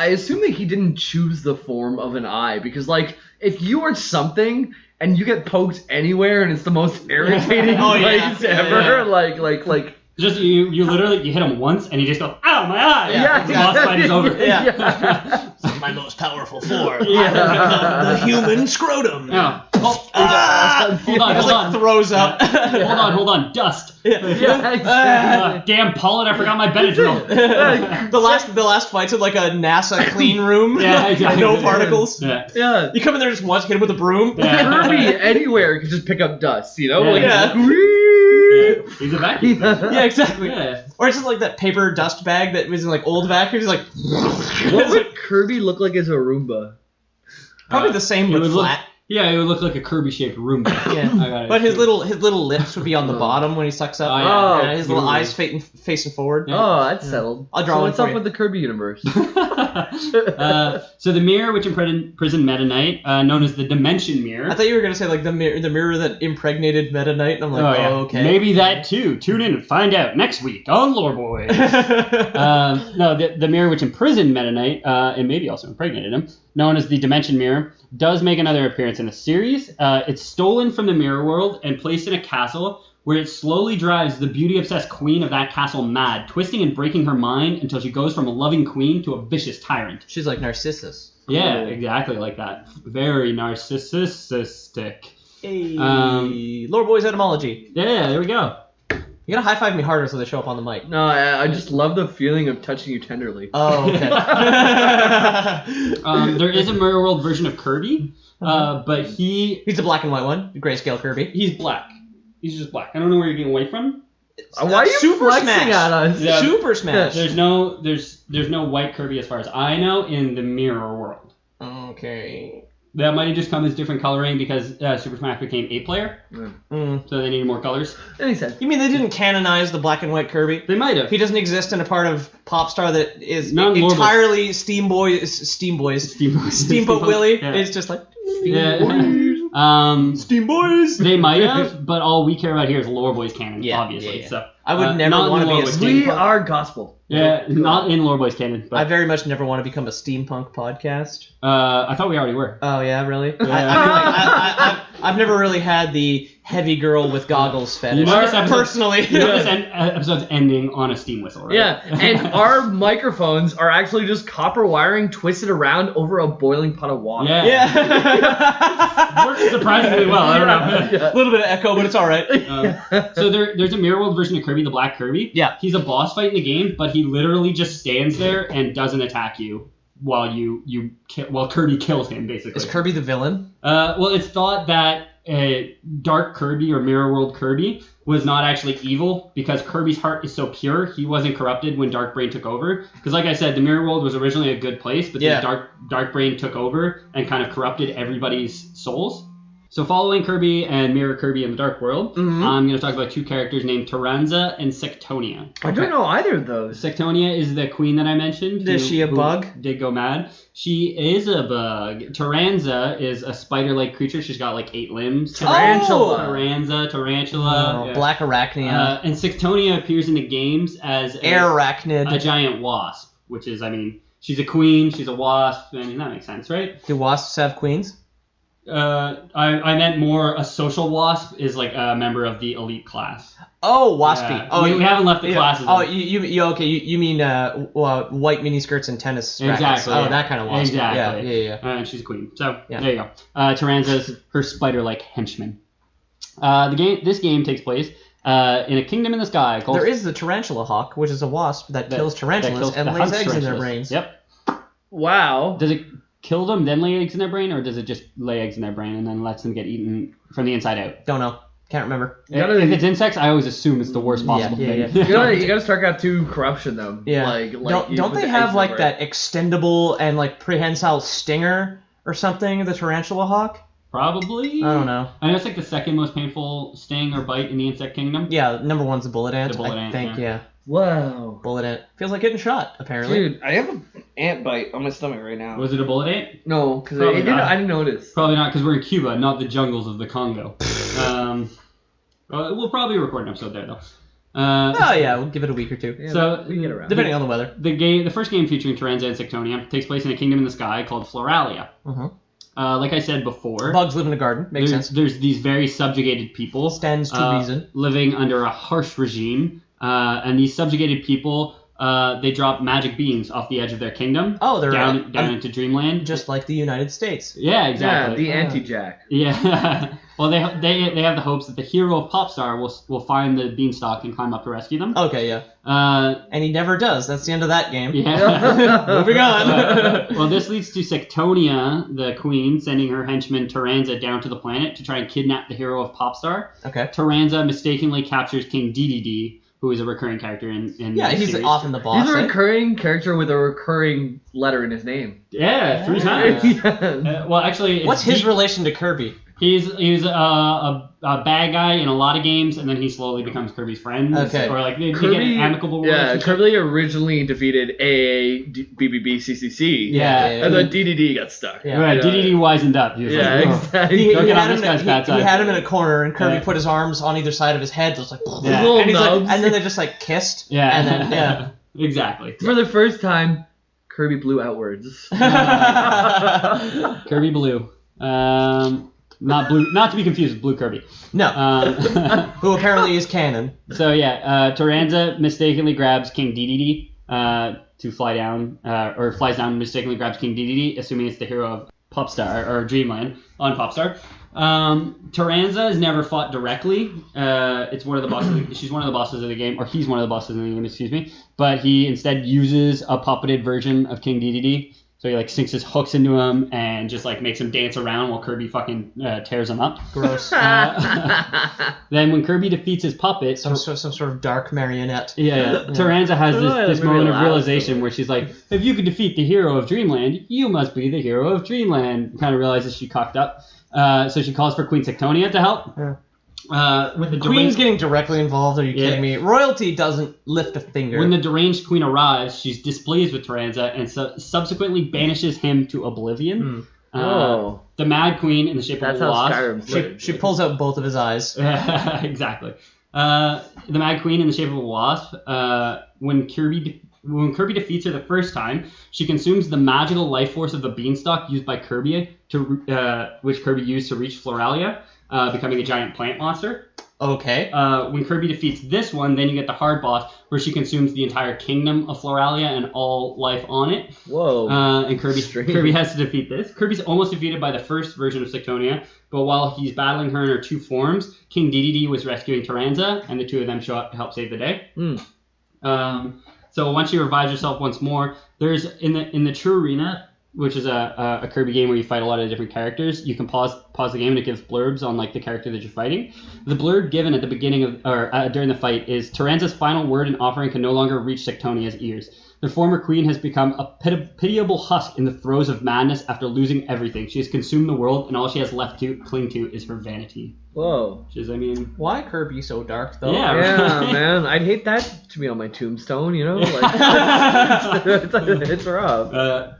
assume that he didn't choose the form of an eye because, like, if you are something and you get poked anywhere and it's the most irritating place ever, like. Just you literally you hit him once and he just goes, ow, my eye! Yeah, the boss fight is over. Yeah. This is my most powerful form. Yeah. The human scrotum. Yeah. Oh, hold on. Throws up. Hold on. Dust. Yeah, exactly. Damn pollen, I forgot my Benadryl. The last fight's in like a NASA clean room. Yeah, exactly. No particles. Yeah. Yeah. You come in there just once, hit him with a broom. Yeah. Kirby anywhere can just pick up dust, you know? Yeah. Like, He's a vacuum. Yeah, exactly. Yeah. Or it's just like that paper dust bag that was in like old vacuums. Like, What would Kirby look like as a Roomba? probably the same it but would flat. It would look like a Kirby-shaped Roomba. Yeah. But his little lips would be on the bottom when he sucks up. Oh, yeah. And his little eyes facing forward. Oh, that's settled. I'll draw so one what's for up you. with the Kirby universe? So the mirror which imprisoned Meta Knight, known as the Dimension Mirror. I thought you were gonna say like the mirror that impregnated Meta Knight, and I'm like, okay. Maybe that too. Tune in and find out next week on Lore Boys. No, the mirror which imprisoned Meta Knight, and maybe also impregnated him, known as the Dimension Mirror, does make another appearance in the series. It's stolen from the mirror world and placed in a castle where it slowly drives the beauty-obsessed queen of that castle mad, twisting and breaking her mind until she goes from a loving queen to a vicious tyrant. She's like Narcissus. Yeah, exactly like that. Very narcissistic. Hey, Lore Boys etymology. Yeah, there we go. You gotta high five me harder so they show up on the mic. No, I just love the feeling of touching you tenderly. Oh, okay. There is a mirror world version of Kirby, but He's the black and white one, the grayscale Kirby. he's black. He's just black. I don't know where you're getting away from. Why are you Super flexing Smash. at us? Yeah. Super Smash. There's no white Kirby as far as I know in the mirror world. Okay. That might have just come as different coloring because Super Smash became 8-player, so they needed more colors. That makes sense. You mean they didn't canonize the black and white Kirby? They might have. He doesn't exist in a part of Popstar that is Not in Lore Boys. entirely Steamboat Willie. Yeah. It's just like Steam Boys. They might have, but all we care about here is Lore Boys canon, Yeah, obviously. yeah. So I would never not in want to Lore be a Boys We canon. are gospel. Yeah, not in Lore Boys canon. But I very much never want to become a steampunk podcast. I thought we already were. Oh yeah, really? Yeah. I've never really had the heavy girl with goggles fetish. You know this episode- Personally. You know this episode's ending on a steam whistle, right? Yeah, and our microphones are actually just copper wiring twisted around over a boiling pot of water. Yeah. Yeah. Works surprisingly well. I don't know. A little bit of echo, but it's all right. So there's a mirror world version of Kirby, the Black Kirby. Yeah. He's a boss fight in the game, but he literally just stands there and doesn't attack you while while Kirby kills him, basically. Is Kirby the villain? Well, it's thought that Dark Kirby or Mirror World Kirby was not actually evil because Kirby's heart is so pure. He wasn't corrupted when Dark Brain took over. Because like I said, the Mirror World was originally a good place, but then Dark Brain took over and kind of corrupted everybody's souls. So following Kirby and Mirror Kirby in the Dark World, I'm going to talk about two characters named Taranza and Sectonia. I don't know either of those. Sectonia is the queen that I mentioned. Is she a bug? Did go mad. She is a bug. Taranza is a spider-like creature. She's got like 8 limbs. Tarantula. Tarantula. Oh, Black Arachnia. And Sectonia appears in the games as Arachnid. a giant wasp, which is, I mean, she's a queen, she's a wasp. I mean, that makes sense, right? Do wasps have queens? I meant more a social wasp is like a member of the elite class. Oh, waspy. Yeah. Oh, we haven't left the classes. Oh, you mean white miniskirts and tennis rackets. Exactly. Oh, yeah. that kind of wasp. Exactly. Yeah. And she's a queen. So Yeah. there you go. Taranza's her spider-like henchman. This game takes place in a kingdom in the sky called. There is the tarantula hawk, which is a wasp that kills tarantulas and that lays hunts eggs in their tarantulas. brains. Yep. Wow. Does it kill them, then lay eggs in their brain, or does it just lay eggs in their brain and then lets them get eaten from the inside out? Don't know. Can't remember. If it's insects, I always assume it's the worst possible thing. You gotta StarCraft 2 corruption them. Yeah. Don't they have like that extendable and like prehensile stinger or something? The tarantula hawk. Probably. I don't know. I know it's like the second most painful sting or bite in the insect kingdom. Yeah, number one's the bullet ant. The bullet ant, I think, yeah. Wow. Bullet ant. Feels like getting shot, apparently. Dude, I have an ant bite on my stomach right now. Was it a bullet ant? No, because Probably I didn't notice. Probably not, because we're in Cuba, not the jungles of the Congo. We'll probably record an episode there, though. Oh yeah, we'll give it a week or two. Yeah, so we can get around. Depending on the weather. The first game featuring Tyranza and Sectonia takes place in a kingdom in the sky called Floralia. Like I said before, bugs live in a garden. Makes sense. There's these very subjugated people. Stands to reason. Living under a harsh regime, and these subjugated people, they drop magic beams off the edge of their kingdom. Oh, they're down into Dreamland, just like the United States. Yeah, exactly. Yeah, the anti-Jack. Yeah. Well, they have the hopes that the hero of Popstar will find the beanstalk and climb up to rescue them. Okay, yeah. And he never does. That's the end of that game. Yeah. Moving on. Well, this leads to Sectonia, the queen, sending her henchman Tyranza down to the planet to try and kidnap the hero of Popstar. Okay. Tyranza mistakenly captures King DDD, who is a recurring character in yeah, the he's series. often the boss. He's a recurring character with a recurring letter in his name. Yeah, 3 times. Well, actually, what's his relation to Kirby? He's a bad guy in a lot of games, and then he slowly becomes Kirby's friend. Okay. Or like they Kirby, get an amicable relationship. Yeah, Kirby originally defeated AA, BBB, CCC. Yeah. And then DDD got stuck. Yeah. Right, DDD wisened up. He was like, exactly. He Don't get on had this guy's bad side. he had him in a corner, and Kirby Yeah. put his arms on either side of his head. Just like, Yeah. and, he's like, nubs. and then they just like kissed. Yeah. And then yeah. Exactly. For the first time, Kirby blew outwards. Kirby Blue. Not blue. Not to be confused with Blue Kirby. No. Who apparently is canon. So yeah, Tyranza mistakenly grabs King DDD to fly down, or flies down and mistakenly grabs King DDD, assuming it's the hero of Popstar or Dreamland on Popstar. Tyranza has never fought directly. It's one of the bosses. She's one of the bosses of the game, or he's one of the bosses in the game. Excuse me. But he instead uses a puppeted version of King DDD. So he like sinks his hooks into him and just like makes him dance around while Kirby fucking tears him up. Gross. Then when Kirby defeats his puppet, some sort of dark marionette. yeah. Tyranza has this really moment of loud, realization where she's like, if you could defeat the hero of Dreamland, you must be the hero of Dreamland. Kind of realizes she cocked up. So she calls for Queen Sectonia to help. Yeah. With the Queen's getting directly involved. Are you kidding me? Royalty doesn't lift a finger. When the deranged queen arrives, she's displeased with Tyranza and subsequently banishes him to oblivion. Oh. The Mad Queen, in the shape of a wasp. Skyrim's she pulls out both of his eyes. Exactly. The Mad Queen, in the shape of a wasp. When Kirby defeats her the first time, she consumes the magical life force of the beanstalk used by Kirby, which Kirby used to reach Floralia, becoming a giant plant monster. Okay. When Kirby defeats this one, then you get the hard boss, where she consumes the entire kingdom of Floralia and all life on it. Whoa. And Kirby has to defeat this. Kirby's almost defeated by the first version of Sectonia, but while he's battling her in her 2 forms, King DDD was rescuing Tyranza, and the 2 of them show up to help save the day. So once she revives herself once more, there's in the true arena, which is a Kirby game where you fight a lot of different characters. You can pause the game and it gives blurbs on like the character that you're fighting. The blurb given at the beginning of or during the fight is Tyranza's final word and offering can no longer reach Sectonia's ears. The former queen has become a pitiable husk in the throes of madness after losing everything. She has consumed the world, and all she has left to cling to is her vanity. Whoa. Which is, I mean... Why Kirby so dark, though? Yeah, man. I'd hate that to be on my tombstone, you know? Like, it's rough.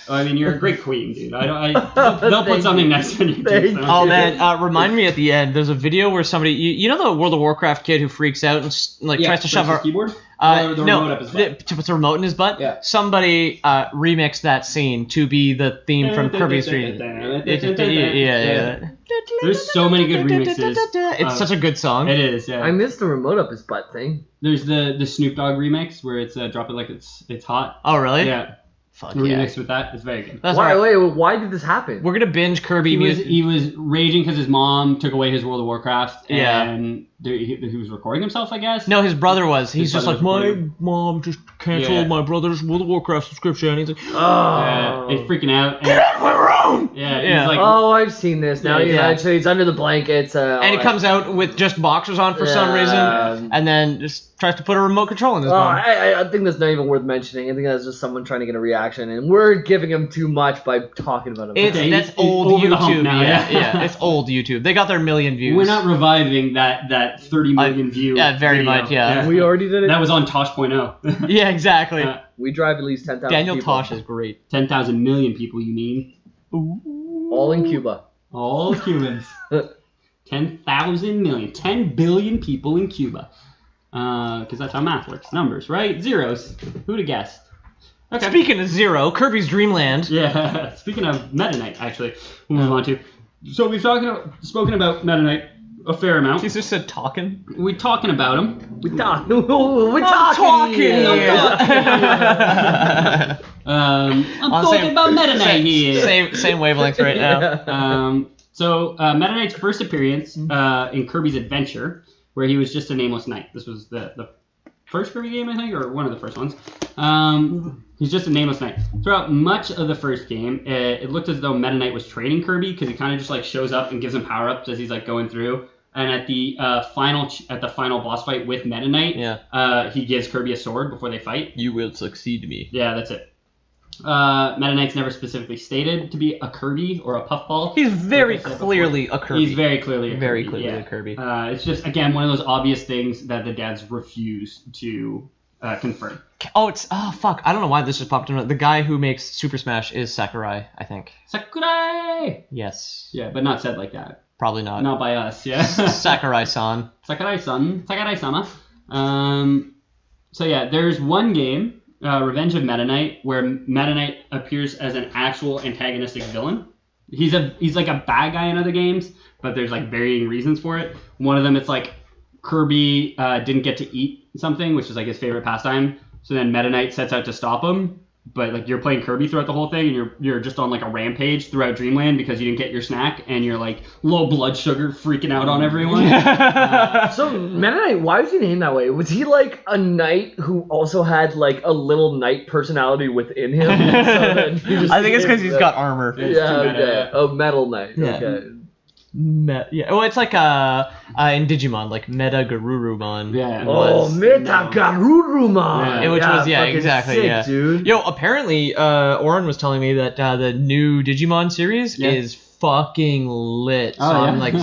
I mean, you're a great queen, dude. They'll put something next on your tombstone. Oh, man. Remind me at the end, there's a video where somebody... You know the World of Warcraft kid who freaks out and tries to shove his keyboard? No, remote up his butt. to put the remote in his butt. Yeah. Somebody remixed that scene to be the theme from Kirby's Dream. Yeah. There's so many good remixes. It's such a good song. It is. Yeah. I missed the remote up his butt thing. There's the Snoop Dogg remix where it's drop it like it's hot. Oh really? Yeah. Fuck Remix with that. It's very good. That's Why? right. Wait, why did this happen? We're gonna binge Kirby music. He was raging because his mom took away his World of Warcraft, and he was recording himself, I guess. No, his brother was. He's just like, brother was my mom just canceled my brother's World of Warcraft subscription. He's like, he's freaking out. Get out of my room! Yeah, Yeah. he's like, Oh, I've seen this. Now Yeah. he's under the blankets. and he comes out with just boxers on for some reason, and then just tries to put a remote control in his mom. I think that's not even worth mentioning. I think that's just someone trying to get a reaction, and we're giving him too much by talking about him. That's he's old over the hump YouTube. now, Yeah, it's old YouTube. They got their million views. we're not reviving that 30 million view. Yeah, very video. much, yeah. We already did it. That was on Tosh.0. Yeah, exactly. We drive at least 10,000 Daniel people. Tosh is great. 10,000 million people, you mean? All in Cuba. All Cubans. 10,000 million. 10 billion people in Cuba. Because that's how math works. Numbers, right? Zeros. Who'd have guessed? Okay. Speaking of Zero, Kirby's Dream Land. Yeah. Speaking of Meta Knight, actually, we'll move on to. So we've spoken about Meta Knight a fair amount. She just said talking. We're talking about him. We're talking here. I'm talking about Meta Knight here. Same wavelength right now. So Meta Knight's first appearance in Kirby's Adventure, where he was just a nameless knight. This was the first Kirby game, I think, or one of the first ones. He's just a nameless knight. Throughout much of the first game, it looked as though Meta Knight was training Kirby, because he kind of just like shows up and gives him power ups as he's like going through. And at the final boss fight with Meta Knight, he gives Kirby a sword before they fight. You will succeed me. Yeah, that's it. Meta Knight's never specifically stated to be a Kirby or a Puffball. He's very clearly a Kirby. He's very clearly a Kirby. A Kirby. It's just, again, one of those obvious things that the devs refuse to confirm. Fuck. I don't know why this just popped in. The guy who makes Super Smash is Sakurai, I think. Sakurai! Yes. Yeah, but not said like that. Probably not. Not by us, yeah. Sakurai-san. Sakurai-san. Sakurai-sama. So yeah, there's one game, Revenge of Meta Knight, where Meta Knight appears as an actual antagonistic villain. He's like a bad guy in other games, but there's like varying reasons for it. One of them, it's like Kirby didn't get to eat something, which is like his favorite pastime. So then Meta Knight sets out to stop him, but like you're playing Kirby throughout the whole thing, and you're just on like a rampage throughout Dreamland because you didn't get your snack, and you're like low blood sugar, freaking out on everyone. So Meta Knight, why was he named that way? Was he like a knight who also had like a little knight personality within him? I think it's because he's got armor. Yeah, okay. Oh, Metal Knight. Yeah. Okay. Well, it's like in Digimon, like Meta Garurumon. Yeah. Oh, Meta Garurumon. Yeah. Which was fucking exactly sick, dude. Yo, apparently, Oren was telling me that the new Digimon series is fucking lit. Oh, So yeah? I'm like,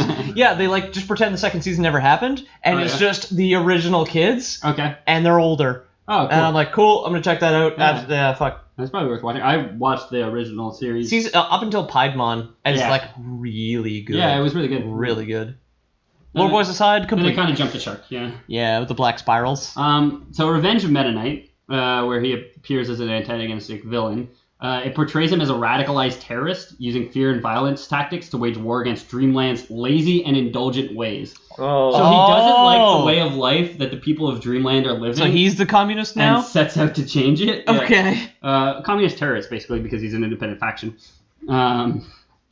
they like just pretend the second season never happened, and it's just the original kids, Okay. and they're older. Oh, cool. And I'm like, cool, I'm gonna check that out. Yeah. Fuck. That's probably worth watching. I watched the original series. Season up until Piedmon, and it's Yeah. like really good. Yeah, it was really good. Really good. And Lore Boys aside, And complete. they kind of jumped the shark, yeah. Yeah, with the black spirals. So Revenge of Meta Knight, where he appears as an antagonistic villain, it portrays him as a radicalized terrorist using fear and violence tactics to wage war against Dreamland's lazy and indulgent ways. Oh. So he doesn't like the way of life that the people of Dreamland are living. So he's the communist now? and sets out to change it. Yeah. Okay. Communist terrorist, basically, because he's an independent faction.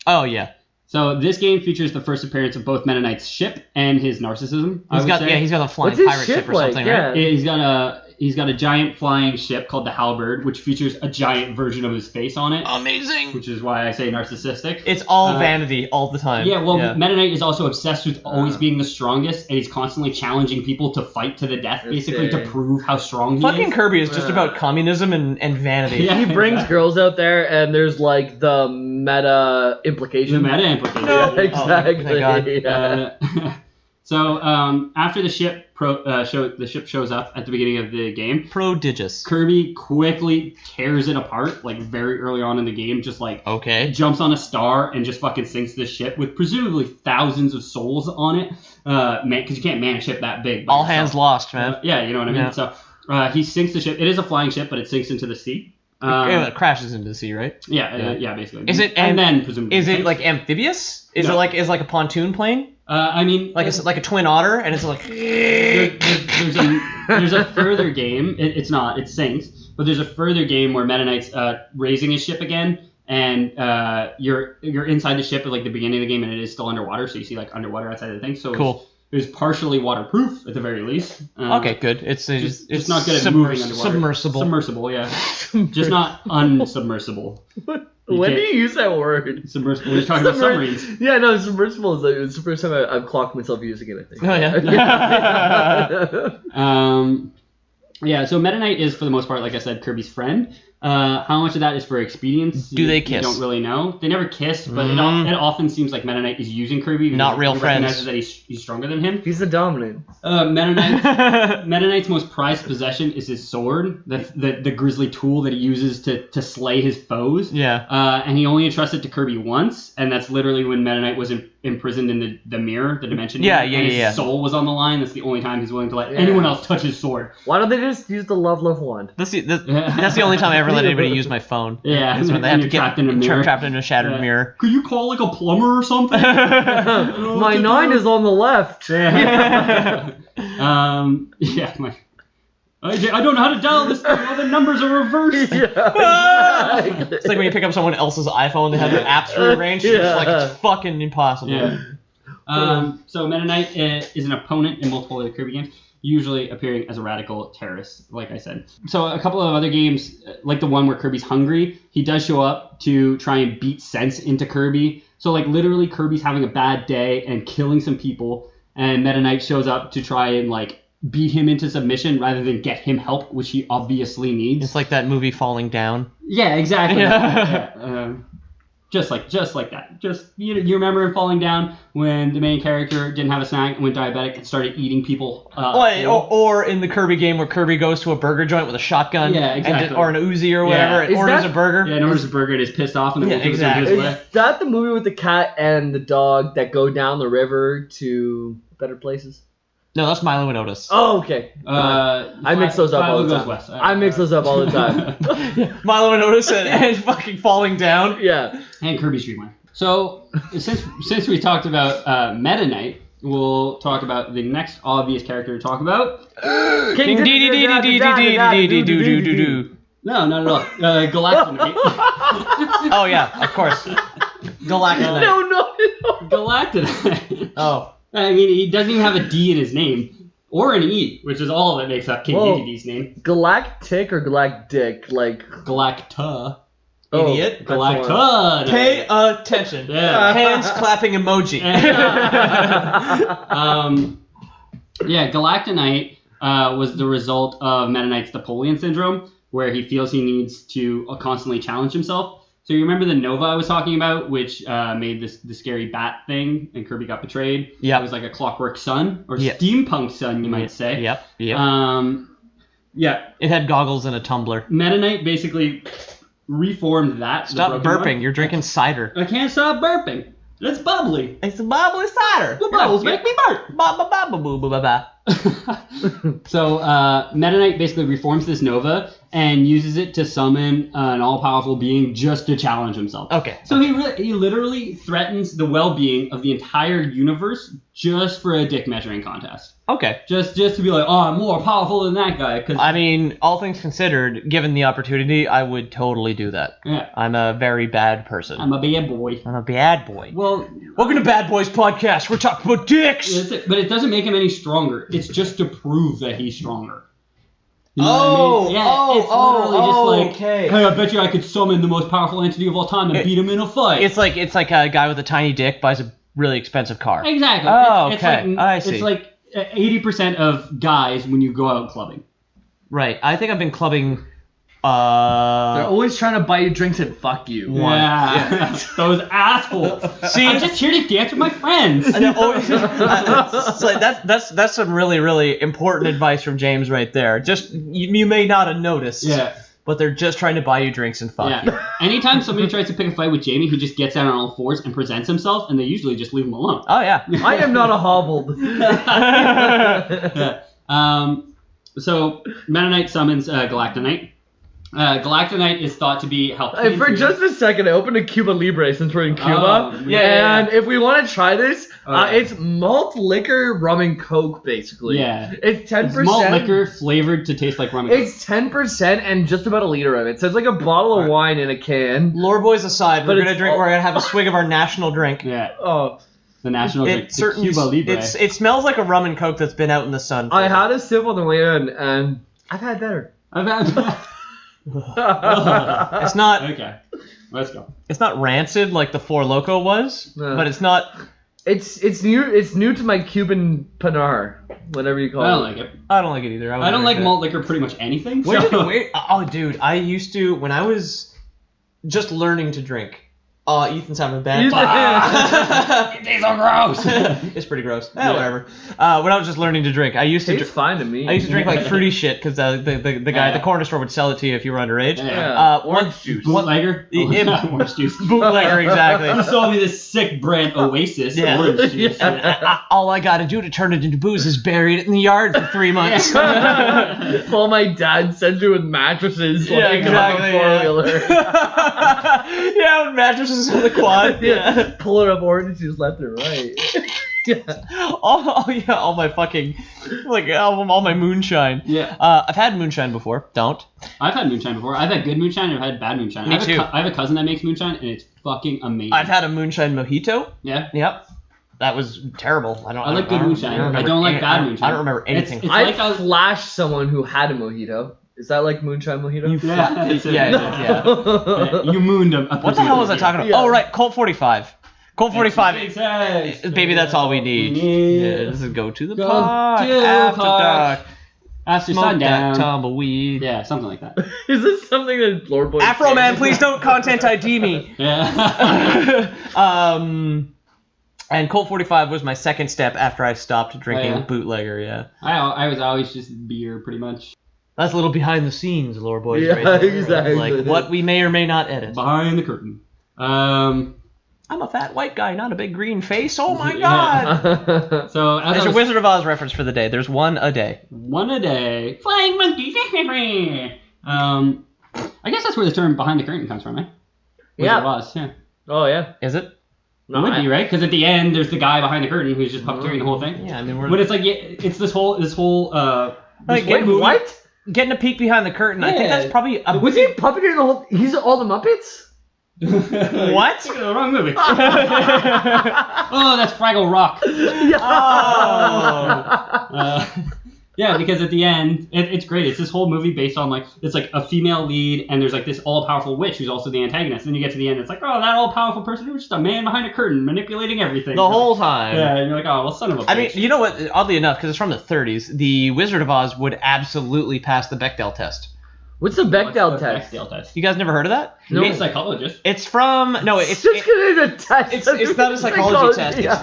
Oh, yeah. So this game features the first appearance of both Meta Knight's ship and his narcissism. He's got a flying What's his pirate ship ship or like? something, Yeah. right? He's got a giant flying ship called the Halberd, which features a giant version of his face on it, Amazing. which is why I say narcissistic. It's all vanity all the time. Yeah, well, Meta Knight is also obsessed with always being the strongest, and he's constantly challenging people to fight to the death, basically, to prove how strong he Fucking is. Kirby is just about communism and vanity. Yeah. He brings girls out there, and there's like the meta The implication. meta implication. Yeah, exactly. thank God. Yeah. So after the ship shows up at the beginning of the game, Prodigious. Kirby quickly tears it apart, like very early on in the game, just like Okay. jumps on a star and just fucking sinks the ship with presumably thousands of souls on it, because you can't man a ship that big. by All yourself. hands lost, man. Yeah, you know what I mean? Yeah. So he sinks the ship. It is a flying ship, but it sinks into the sea. It crashes into the sea, right? Yeah, basically. Is it and then presumably Is it sinks. like amphibious? Is No. it like a pontoon plane? I mean, Like it's like a twin otter, and it's like. there's a further game. It's not. It sinks. But there's a further game where Meta Knight's raising his ship again, and you're inside the ship at like the beginning of the game, and it is still underwater. So you see like underwater outside of the thing. So Cool. It was partially waterproof at the very least. Okay, good. It's just not good at moving underwater. Submersible, yeah. Just not unsubmersible. When do you use that word? Submersible. We're talking about submarines. Yeah, no, submersible is the first time I've clocked myself using it, I think. Oh, yeah. Yeah, so Meta Knight is, for the most part, like I said, Kirby's friend. How much of that is for expedience? Do they kiss? You don't really know. They never kiss, but it often seems like Meta Knight is using Kirby. Not real friends. Recognizes that he's stronger than him. He's the dominant. Meta Knight's most prized possession is his sword, the grisly tool that he uses to slay his foes. Yeah. And he only entrusts it to Kirby once, and that's literally when Meta Knight was imprisoned in the mirror, the dimension. Yeah, and his soul was on the line. That's the only time he's willing to let anyone else touch his sword. Why don't they just use the love wand? That's the only time I ever let anybody use my phone. Yeah, it's when they have to get trapped in a mirror. Trapped in a shattered mirror. Could you call like a plumber or something? My 9 is on the left. Yeah. I don't know how to dial this thing. All the numbers are reversed. Yeah. It's like when you pick up someone else's iPhone, they have their apps rearranged. It's like it's fucking impossible. Yeah. So Meta Knight is an opponent in multiple of the Kirby games, usually appearing as a radical terrorist, like I said. So a couple of other games, like the one where Kirby's hungry, he does show up to try and beat sense into Kirby. So like literally Kirby's having a bad day and killing some people, and Meta Knight shows up to try and like beat him into submission rather than get him help, which he obviously needs. It's like that movie Falling Down. Yeah, exactly. Just like that. Just you remember in Falling Down when the main character didn't have a snack and went diabetic and started eating people. Or in the Kirby game where Kirby goes to a burger joint with a shotgun. Yeah, exactly. Or an Uzi or whatever, and orders a burger. Yeah, and orders a burger and is pissed off and exactly. Is that the movie with the cat and the dog that go down the river to better places? No, that's Milo and Otis. Oh, okay. I mix those up all the time. West. I mix those up all the time. Milo and Otis and fucking Falling Down. Yeah. And Kirby's Dream Land. So, since we talked about Meta Knight, we'll talk about the next obvious character to talk about. King Dee-dee-dee-dee-dee-dee-dee-dee-dee-dee-dee. No, not at all. Galactonite. Oh, yeah, of course. Galactonite. No. Galactonite. Oh. I mean, he doesn't even have a D in his name. Or an E, which is all that makes up King Dedede's name. Galactic or galactic? Like... Galacta. Idiot. Galacta. Pay attention. Yeah. Hands clapping emoji. Galactonite was the result of Meta Knight's Napoleon syndrome, where he feels he needs to constantly challenge himself. So you remember the Nova I was talking about, which made the scary bat thing, and Kirby got betrayed? Yeah. It was like a clockwork sun, or steampunk sun, you might say. Yep. Yeah. It had goggles and a tumbler. Meta Knight basically reformed that. Stop burping. You're drinking cider. I can't stop burping. It's bubbly. It's a bubbly cider. The bubbles make me burp. So Meta Knight basically reforms this Nova and uses it to summon an all-powerful being just to challenge himself. Okay. So he literally threatens the well-being of the entire universe just for a dick measuring contest. Okay. Just to be like, oh, I'm more powerful than that guy. Cause, I mean, all things considered, given the opportunity, I would totally do that. Yeah. I'm a very bad person. I'm a bad boy. I'm a bad boy. Well, welcome to Bad Boys Podcast. We're talking about dicks. But it doesn't make him any stronger. It's just to prove that he's stronger. You know what I mean? Yeah, it's literally just like, okay. Hey, I bet you I could summon the most powerful entity of all time and beat him in a fight. It's like a guy with a tiny dick buys a really expensive car. Exactly. Oh, okay. I see. It's like 80% of guys when you go out clubbing. Right. I think I've been clubbing. They're always trying to buy you drinks and fuck you. Yeah. Those assholes. See, I'm just here to dance with my friends. It's like that's some really, really important advice from James right there. Just you may not have noticed. Yeah. But they're just trying to buy you drinks and fuck you. Anytime somebody tries to pick a fight with Jamie, he just gets down on all fours and presents himself, and they usually just leave him alone. Oh, yeah. I am not a hobbled. So, Meta Knight summons Galactonite. Galactonite is thought to be helpful. For just a second, I opened a Cuba Libre since we're in Cuba. And if we want to try this, it's malt liquor, rum, and Coke, basically. Yeah. It's 10%. It's malt liquor flavored to taste like rum and Coke. It's 10% and just about a liter of it. So it's like a bottle of wine in a can. Lore boys aside, we're going to have a swig of our national drink. Yeah. Oh. The national drink, the Cuba Libre. It smells like a rum and coke that's been out in the sun. I had a sip on the way in, and I've had better. It's not. Okay, let's go. It's not rancid like the Four Loko was, but it's not. It's new to my Cuban Pinar, whatever you call it. I don't like it. I don't like it either. I don't like malt liquor pretty much anything. Oh, dude, I used to when I was just learning to drink. Ethan's having a bad time. It tastes so gross. It's pretty gross. Whatever. When I was just learning to drink, I used to. It's fine to me. I used to drink like fruity shit because the guy at the corner store would sell it to you if you were underage. Orange juice. Bootlegger. Orange juice. Bootlegger, exactly. He sold me this sick brand Oasis orange juice. All I got to do to turn it into booze is bury it in the yard for 3 months. While my dad sends you with mattresses on a 4-wheeler. With mattresses on the quad. Pulling up orange juice left and right. All my fucking all my moonshine. I've had moonshine before. I've had moonshine before. I've had good moonshine and I've had bad moonshine. Me too. I have a cousin that makes moonshine and it's fucking amazing. I've had a moonshine mojito. Yeah. Yep. That was terrible. I like good moonshine. I don't like bad moonshine. I don't remember anything. It's I like flashed someone who had a mojito. Is that like moonshine mojito? Yeah. You mooned a What the hell was I talking about? Yeah. Oh, right. Colt 45. Colt 45. Baby, that's all we need. Let's go to the park. After dark. After Smoke sundown. that tumbleweed. Yeah, something like that. Is this something that Lord Boy Afro Man, please don't content ID me. Yeah. And Colt 45 was my second step after I stopped drinking bootlegger, I was always just beer, pretty much. That's a little behind the scenes, Lore Boys. Yeah, right there. exactly. Like what we may or may not edit. Behind the curtain. I'm a fat white guy, not a big green face. Oh my god! So There's your Wizard of Oz reference for the day. There's one a day. One a day. Flying monkeys. I guess that's where the term behind the curtain comes from, eh? Wizard of Oz, yeah. Oh yeah. Is it? No, it would be, right? Because at the end, there's the guy behind the curtain who's just puppeteering the whole thing. Yeah, I mean, when it's like it's this whole movie. What? Getting a peek behind the curtain. I think that's probably a Was he puppeteering the whole? He's all the Muppets. What? Wrong movie. Oh, that's Fraggle Rock. Yeah, because at the end, it's great. It's this whole movie based on it's like a female lead, and there's like this all-powerful witch who's also the antagonist. And then you get to the end, it's like, oh, that all-powerful person was just a man behind a curtain manipulating everything the whole time. Yeah, and you're like, oh, well, son of a bitch. I mean, you know what? Oddly enough, because it's from the 30s, the Wizard of Oz would absolutely pass the Bechdel test. What's the Bechdel test? Bechdel test? You guys never heard of that? No, it's a psychologist. It's from it's just because it's a test. It's not a psychology test. Yeah.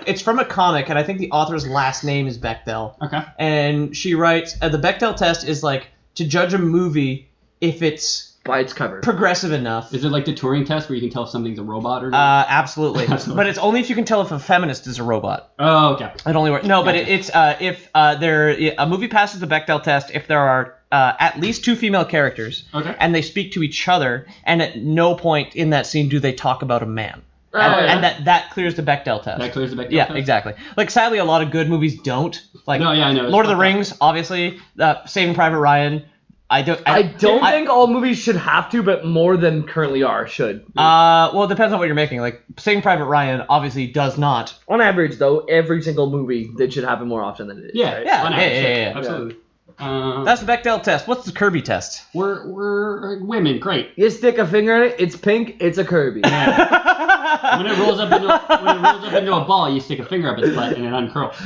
It's from a comic, and I think the author's last name is Bechdel. Okay. And she writes, the Bechdel test is like to judge a movie if it's by its cover progressive enough. Is it like the Turing test where you can tell if something's a robot or not? Absolutely. But it's only if you can tell if a feminist is a robot. Oh, okay. It only works. No, but it's if a movie passes the Bechdel test if there are at least 2 female characters, and they speak to each other, and at no point in that scene do they talk about a man. And that clears the Bechdel test. That clears the Bechdel test? Yeah, exactly. Like, sadly, a lot of good movies don't. Like, no, yeah, I know. Lord of the Rings, obviously. Saving Private Ryan. I don't think all movies should have to, but more than currently are should. Well, it depends on what you're making. Like, Saving Private Ryan obviously does not. On average, though, every single movie that should happen more often than it is. Yeah, right? Yeah. Absolutely. That's the Bechdel test. What's the Kirby test? We're women, great. You stick a finger in it, it's pink, it's a Kirby. Yeah. When it rolls up into a ball, you stick a finger up its butt and it uncurls.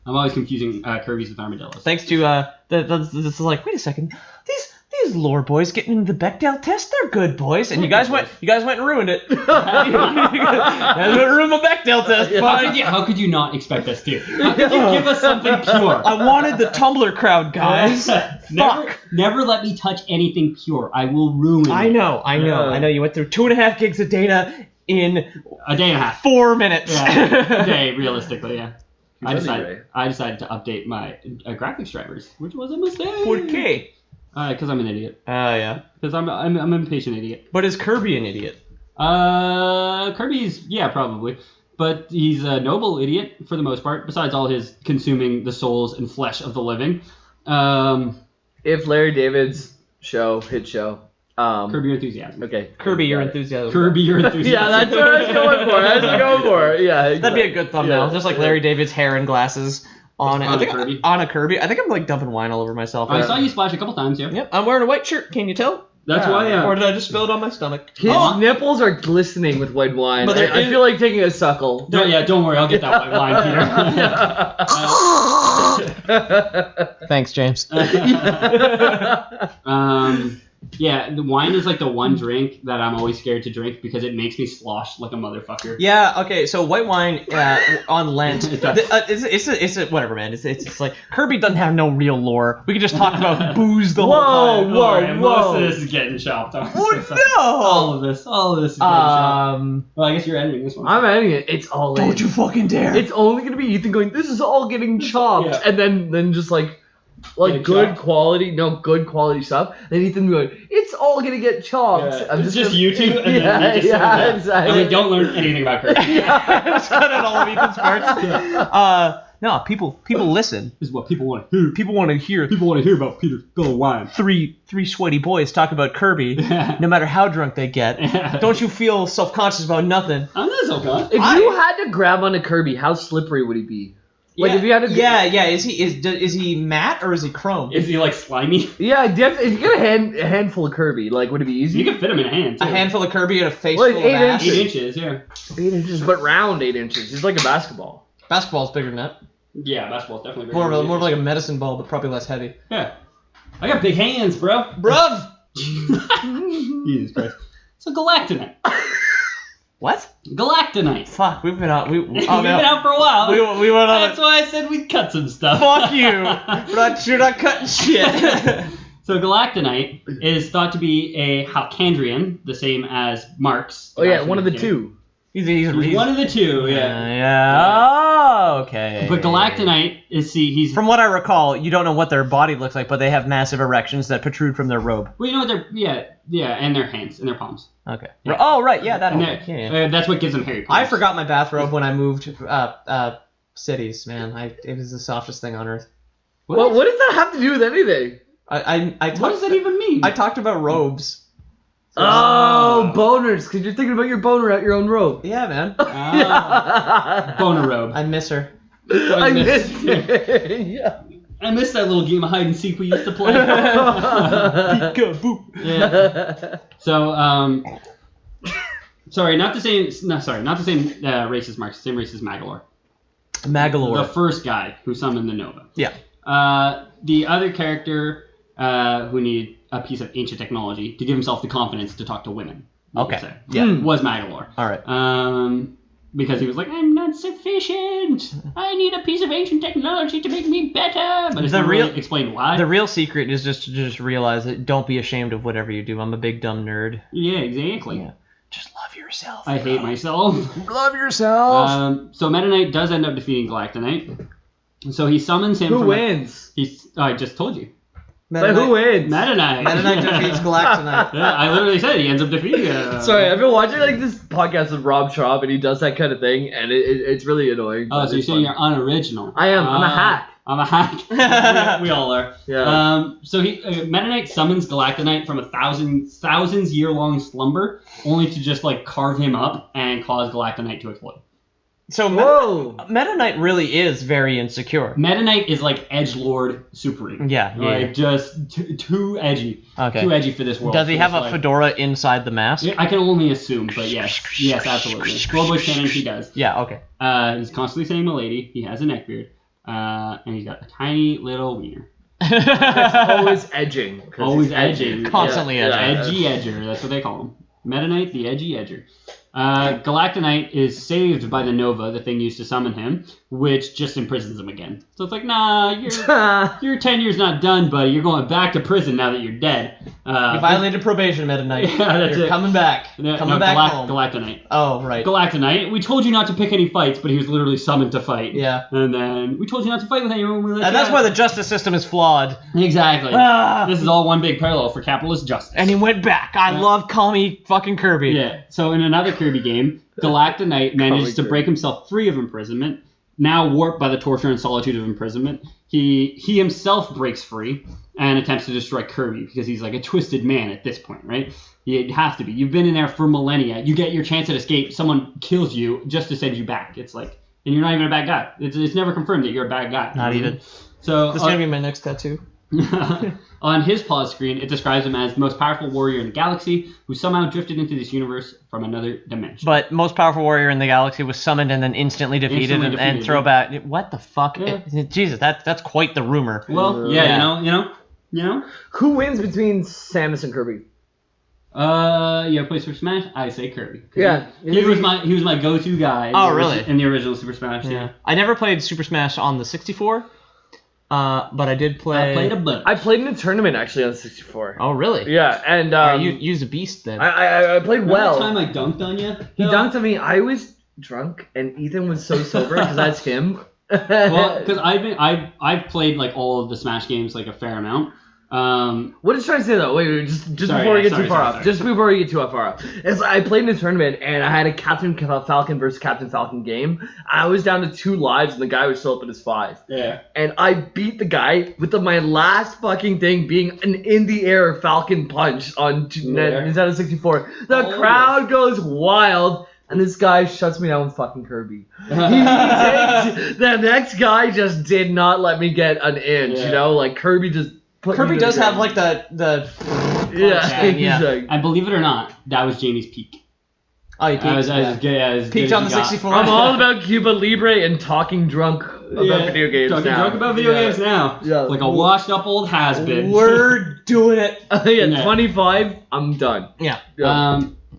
I'm always confusing Kirby's with armadillos. Thanks to this is like, wait a second, these lore boys getting into the Bechdel test, they're good boys, and you guys went and ruined it. You guys went and ruined my Bechdel test. How could you not expect us to? How could you give us something pure? I wanted the Tumblr crowd, guys. Never let me touch anything pure. I will ruin it. I know. You went through 2.5 gigs of data in a day and a half. 4 minutes. Yeah, a day, realistically, yeah. I decided to update my graphics drivers, which was a mistake. ¿Por qué? Because I'm an idiot. Yeah. Because I'm an impatient idiot. But is Kirby an idiot? Kirby's, yeah, probably. But he's a noble idiot for the most part, besides all his consuming the souls and flesh of the living. If Larry David's hit show, Kirby Your Enthusiasm. Okay. Kirby, your Got it. enthusiasm. Kirby Your Enthusiasm. Yeah, that's what I was going for. Yeah, That'd be a good thumbnail, just like Larry David's hair and glasses on it. On I think Kirby. on a Kirby. I think I'm like dumping wine all over myself. I saw you splash a couple times, yeah. Yep, I'm wearing a white shirt. Can you tell? That's why. Or did I just spill it on my stomach? His nipples are glistening with white wine. But I feel like taking a suckle. Don't worry, I'll get that white wine, Peter. Thanks, James. Yeah, the wine is like the one drink that I'm always scared to drink because it makes me slosh like a motherfucker. Yeah. Okay. So white wine on Lent. It's whatever, man. It's like Kirby doesn't have no real lore. We could just talk about booze the whole time. Most of this is getting chopped off. Oh no! All of this is getting chopped. Well, I guess you're editing this one. I'm editing it. It's all in. Don't you fucking dare! It's only gonna be Ethan going, this is all getting chopped. Yeah. And then just like good quality stuff. Then Ethan going, it's all gonna get chopped. Yeah. I'm It's just you two, and yeah, then me just yeah, exactly. And we don't learn anything about Kirby. Just cut out all of Ethan's parts. No, people listen. This is what people want to hear. People want to hear. People want to hear about Peter Bill of Wine. Three sweaty boys talk about Kirby, no matter how drunk they get. Don't you feel self-conscious about nothing? I'm not so good. If you had to grab onto Kirby, how slippery would he be? Like if you had to. Yeah. Is he matte or is he chrome? Is he like slimy? Yeah, if you get a handful of Kirby, like would it be easy? You can fit him in a hand. Too. A handful of Kirby and a face Well, full of 8 ash. inches. 8 inches, yeah. 8 inches, but round 8 inches. It's like a basketball. Basketball's bigger than that. Yeah, basketball's definitely More bigger. of like a medicine ball, but probably less heavy. Yeah. I got big hands, bro. Bruv! Jesus Christ. So Galactonite. What? Galactonite. Fuck, we've been out. We've We've been out for a while. We went on. That's why I said we'd cut some stuff. Fuck you. You're not cutting shit. So Galactonite is thought to be a Halcandrian, the same as Marx. Oh yeah, one of the two. He's one of the two, yeah. Oh, okay. But Galactonite he's from what I recall, you don't know what their body looks like, but they have massive erections that protrude from their robe. Well, you know what and their hands and their palms. Okay. Yeah. Oh right, yeah, that. Yeah. That's what gives them hairy palms. I forgot my bathrobe when I moved cities. Man, it was the softest thing on earth. What does that have to do with anything? What does that even mean? I talked about robes. Oh, boners, because you're thinking about your boner at your own robe. Yeah, man. Boner robe. I miss her. I miss it. Yeah. I miss that little game of hide and seek we used to play. Peek-a-boo. Yeah. So, sorry, not the same race as Marx, the same race as Magalore. Magalore. The first guy who summoned the Nova. Yeah. The other character who needed a piece of ancient technology to give himself the confidence to talk to women. Okay. Yeah. Was Magalore. All right. Because he was like, I'm not sufficient. I need a piece of ancient technology to make me better. But it's not really explained why. The real secret is just to realize that don't be ashamed of whatever you do. I'm a big dumb nerd. Yeah, exactly. Yeah. Just love yourself. I hate myself. Love yourself. So Meta Knight does end up defeating Galactonite. So he summons him. Who wins? I just told you. But who wins? Meta Knight. Meta Knight defeats Galactonite. Yeah, I literally said he ends up defeating. Sorry, I've been watching like this podcast with Rob Schraub, and he does that kind of thing, and it's really annoying. Oh, so you're saying you're unoriginal? I am. I'm a hack. I'm a hack. we all are. Yeah. So Meta Knight summons Galactonite from a thousands year long slumber, only to just like carve him up and cause Galactonite to explode. So Meta Knight really is very insecure. Meta Knight is like edgelord supreme. Yeah. Like just too edgy. Okay. Too edgy for this world. Does he have a fedora inside the mask? Yeah, I can only assume, but yes, absolutely. Global canon, he does. Yeah. Okay. He's constantly saying "milady." He has a neckbeard, and he's got a tiny little wiener. It's always edging. Always edging. Constantly edging. Edgy edger. That's what they call him. Meta Knight, the edgy edger. Galactonite is saved by the Nova, the thing used to summon him, which just imprisons him again. So it's like, nah, your 10 years not done, buddy. You're going back to prison now that you're dead. You violated probation, Meta Knight. Yeah, that's you're it. coming back. Coming back home. Galactonite. Oh, right. Galactonite. We told you not to pick any fights, but he was literally summoned to fight. Yeah. And then we told you not to fight with anyone. And that's why the justice system is flawed. Exactly. This is all one big parallel for capitalist justice. And he went back. I love Call Me fucking Kirby. Yeah. So in another Kirby game, Galactonite manages to break himself free of imprisonment now warped by the torture and solitude of imprisonment, he himself breaks free and attempts to destroy Kirby because he's like a twisted man at this point, right? You'd have to be. You've been in there for millennia. You get your chance at escape. Someone kills you just to send you back. It's like, and you're not even a bad guy. It's never confirmed that you're a bad guy. Not even. So This is gonna be my next tattoo. on his pause screen, it describes him as the most powerful warrior in the galaxy who somehow drifted into this universe from another dimension. But most powerful warrior in the galaxy was summoned and then instantly defeated and throw back. What the fuck? Yeah. Jesus, that's quite the rumor. Well, yeah, you know. Who wins between Samus and Kirby? Yeah, play Super Smash. I say Kirby. Yeah, he was my go-to guy. Oh, really? In the original Super Smash. Yeah. I never played Super Smash on the 64, but I did play. I played a bunch. I played in a tournament actually on the 64. Oh, really? Yeah, and you use a beast then. I played Remember well. the time I dunked on you? He dunked on me. I was drunk, and Ethan was so sober because that's him. Well, because I've played like all of the Smash games like a fair amount. What is trying to say though? Wait, just Sorry, before we get sorry, too far sorry, up. sorry. Just before we get too far up. Is I played in a tournament and I had a Captain Falcon versus Captain Falcon game. I was down to 2 lives and the guy was still up at his 5. Yeah. And I beat the guy with my last fucking thing being an in the air Falcon punch on Nintendo 64. The crowd goes wild. And this guy shuts me down with fucking Kirby. The next guy just did not let me get an inch, you know? Like, Kirby just put Kirby me to does the have ground. like the Yeah. Like, And believe it or not, that was Jamie's peak. oh, you I was peaked. as good Peaked as on he the got. 64. I'm all about Cuba Libre and talking drunk about video games Talking now. drunk about video games now. Yeah. Like a washed up old has-been. We're doing it. Yeah, 25, I'm done. Yeah.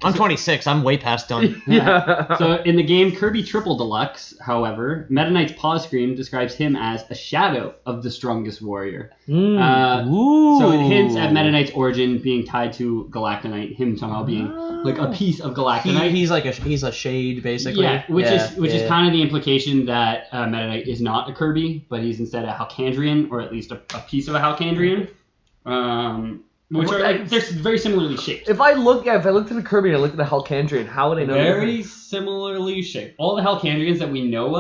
I'm 26. I'm way past done. Yeah. So in the game Kirby Triple Deluxe, however, Meta Knight's pause screen describes him as a shadow of the strongest warrior. Ooh. So it hints at Meta Knight's origin being tied to Galactonite, him somehow being like a piece of Galactonite. He's a shade basically. Yeah, which is kind of the implication that Meta Knight is not a Kirby, but he's instead a Halcandrian, or at least a piece of a Halcandrian. Which are like, they're very similarly shaped. If I looked at the Kirby and I looked at the Halcandrian, how would I know? Very similarly shaped. All the Halcandrians that we know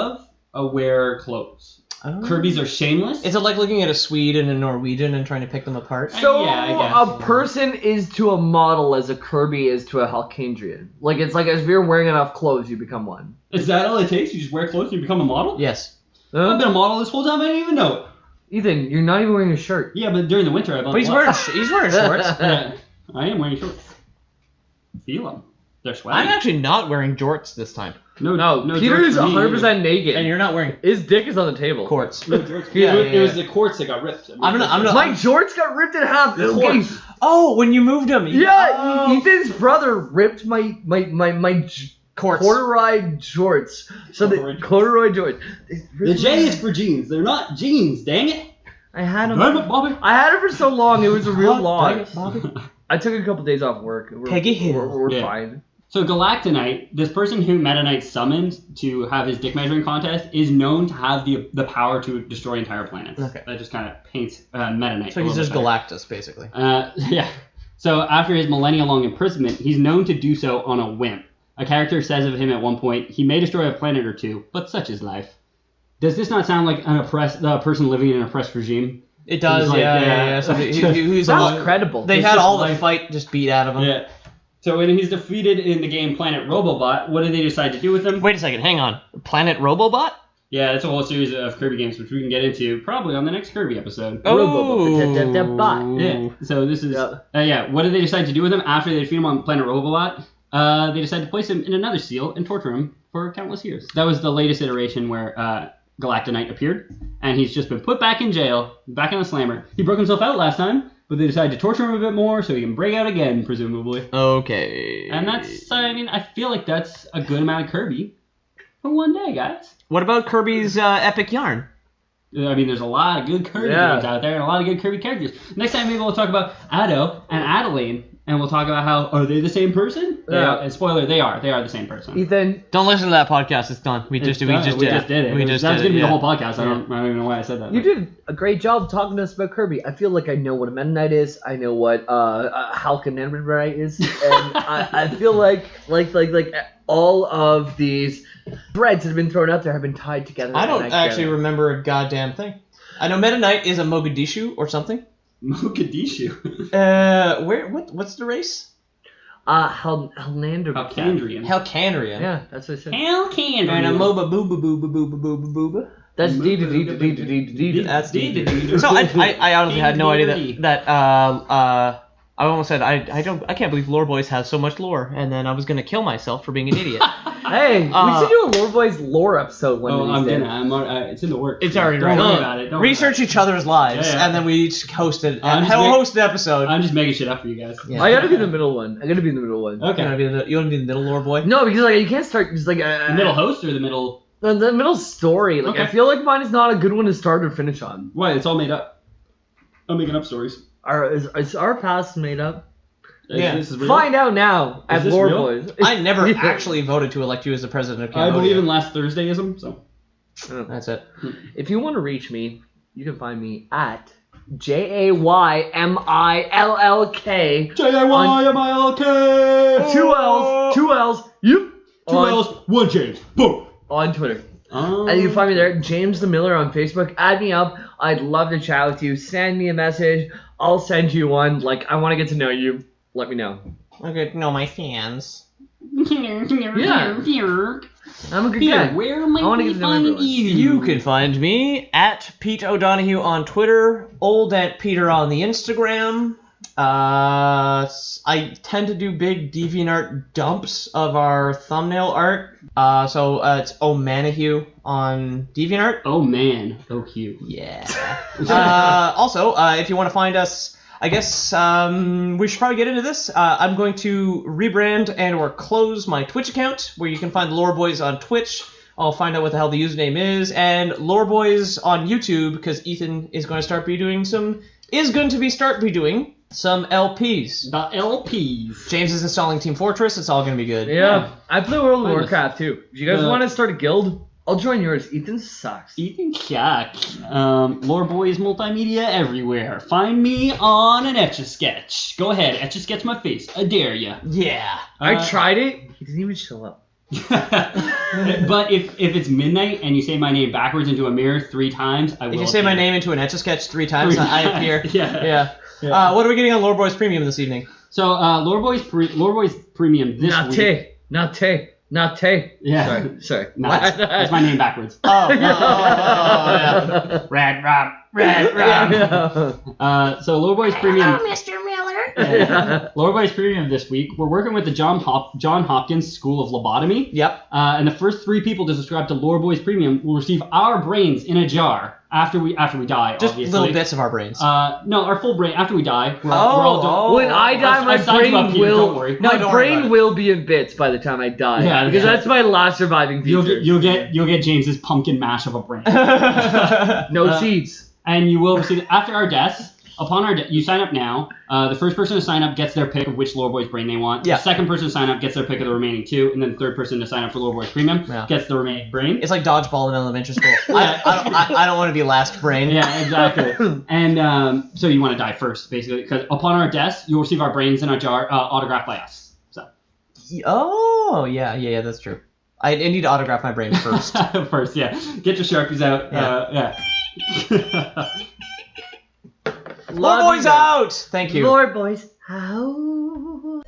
of wear clothes. Oh. Kirby's are shameless. Is it like looking at a Swede and a Norwegian and trying to pick them apart? So Yeah, I guess. a person is to a model as a Kirby is to a Halcandrian. Like it's like if you're wearing enough clothes, you become one. Is that all it takes? You just wear clothes and you become a model? Yes. I've been a model this whole time. I didn't even know it. Ethan, you're not even wearing a shirt. Yeah, but during the winter I bought But he's wearing shorts. Yeah, I am wearing shorts. Feel them. They're I'm sweaty. actually not wearing jorts this time. No, George Peter's for me 100% naked. And you're not wearing His dick is on the table. quartz. No, George. Yeah, It was the quartz that got ripped. I'm gonna. My jorts got ripped in half. Okay. Oh, when you moved him. Yeah, Ethan's brother ripped my Quartz. corduroy jorts. So the corduroy jorts. The J is for jeans. They're not jeans. Dang it. I had them. Damn it, Bobby. I had it for so long. It was a real Dang loss. it, Bobby. I took a couple days off work. Peggy Hill. We're Yeah. fine. So Galactonite, this person who Meta Knight summoned to have his dick measuring contest, is known to have the power to destroy entire planets. Okay. That just kind of paints Meta Knight. So a he's little just bit better. Galactus, basically. Yeah. So after his millennia-long imprisonment, he's known to do so on a whim. A character says of him at one point, he may destroy a planet or two, but such is life. Does this not sound like a person living in an oppressed regime? It does, He's like, yeah. So he's Sounds credible. They It's had just all the like- fight just beat out of him. Yeah. So when he's defeated in the game Planet Robobot, what do they decide to do with him? Wait a second. Hang on. Planet Robobot? Yeah, it's a whole series of Kirby games, which we can get into probably on the next Kirby episode. Robobot. Yeah. So this is what did they decide to do with him after they defeat him on Planet Robobot? They decided to place him in another seal and torture him for countless years. That was the latest iteration where Galactonite appeared, and he's just been put back in jail, back in the slammer. He broke himself out last time, but they decided to torture him a bit more so he can break out again, presumably. Okay. And that's, I feel like that's a good amount of Kirby for one day, guys. What about Kirby's epic yarn? I mean, there's a lot of good Kirby games out there and a lot of good Kirby characters. Next time maybe we'll talk about Ado and Adeline, and we'll talk about how, are they the same person? Spoiler, they are the same person. Ethan, Don't listen to that podcast. It's done. We just did it. did it. That's gonna be the whole podcast. Yeah. I don't even know why I said that. you did a great job talking to us about Kirby. I feel like I know what a Mennonite is. I know what Halcanenrite is, and I feel like all of these threads that have been thrown out there have been tied together. I don't actually remember a goddamn thing. I know Mennonite is a Mogadishu or something. Mogadishu. What's the race? Halcandrian. Halcanrian. Yeah, that's what I said. Halcandrian. And a Moba booba booba booba booba booba. That's D. That's So I honestly had no idea that I almost said I can't believe Lore Boys has so much lore, and then I was gonna kill myself for being an idiot. Hey, we should do a Lore Boys lore episode one of these days. It's in the works. It's already Don't right. worry about it. Don't Research each other's lives, and then we each hosted host the episode. I'm just making shit up for you guys. Yeah. I gotta be the middle one. Okay. You want to be the middle lore boy? No, because like you can't start just like the middle host or the middle. The middle story. Like I feel like mine is not a good one to start or finish on. Why? It's all made up. I'm making up stories. Is our past made up? Yeah. This is real? Find out now at this Lore real? Boys. I never actually voted to elect you as the president of I Cambodia. believe in last Thursdayism, so. That's it. If you want to reach me, you can find me at JAYMILLK. JAYMILK! Two L's. Yep. Two L's, one James. Boom. On Twitter. And you can find me there, James the Miller on Facebook. Add me up. I'd love to chat with you. Send me a message. I'll send you one. Like, I want to get to know you. Let me know. I get to know my fans. Yeah. I'm a good guy. Where might I wanna we get to know find everyone. you? You can find me at Pete O'Donohue on Twitter, Old Aunt Peter on the Instagram. I tend to do big DeviantArt dumps of our thumbnail art. So it's O'Manahue on DeviantArt. Oh man, so cute. Yeah. Also, if you want to find us, I guess we should probably get into this. I'm going to rebrand and/or close my Twitch account, where you can find the Lore Boys on Twitch. I'll find out what the hell the username is, and Lore Boys on YouTube, because Ethan is going to start be doing some LPs. The LPs. James is installing Team Fortress. It's all going to be good. Yeah. I play World of Find us. Warcraft too. If you guys want to start a guild, I'll join yours. Ethan sucks. Ethan sucks. Lore Boys multimedia everywhere. Find me on an Etch-a-Sketch. Go ahead, Etch-a-Sketch my face. I dare ya. Yeah. I tried it. He didn't even show up. But if it's midnight and you say my name backwards into a mirror 3 times, I will. If you say my appear. name into an Etch-a-Sketch 3 times, I appear. Yeah. Yeah. What are we getting on Lore Boys Premium this evening? So Lore Boys Premium this week. Not Yeah. Sorry. No, that's my name backwards. Yeah. Rad Rob. So Lore Boys Premium. Mr. Miller. Lore Boys Premium this week. We're working with the John Hopkins School of Lobotomy. Yep. And the first 3 people to subscribe to Lore Boys Premium will receive our brains in a jar after we die. Just obviously. little bits of our brains. No, our full brain after we die. We're all done. When I die, I signed you up here, don't worry. my don't worry brain about it. will be in bits by the time I die. Yeah, because yeah. that's my last surviving feature. You'll get James's pumpkin mash of a brain. No seeds. And you will receive after our deaths. Upon our you sign up now. The first person to sign up gets their pick of which Lore Boys brain they want. Yeah. The second person to sign up gets their pick of the remaining 2, and then the third person to sign up for Lore Boys Premium gets the remaining brain. It's like dodgeball in elementary school. I don't want to be last brain. Yeah, exactly. And so you want to die first, basically, because upon our deaths, you'll receive our brains in a jar, autographed by us. So. Oh, yeah, that's true. I need to autograph my brain first. First, yeah. Get your Sharpies out. Yeah. Lore Boys out! Thank you. Lord Boys out.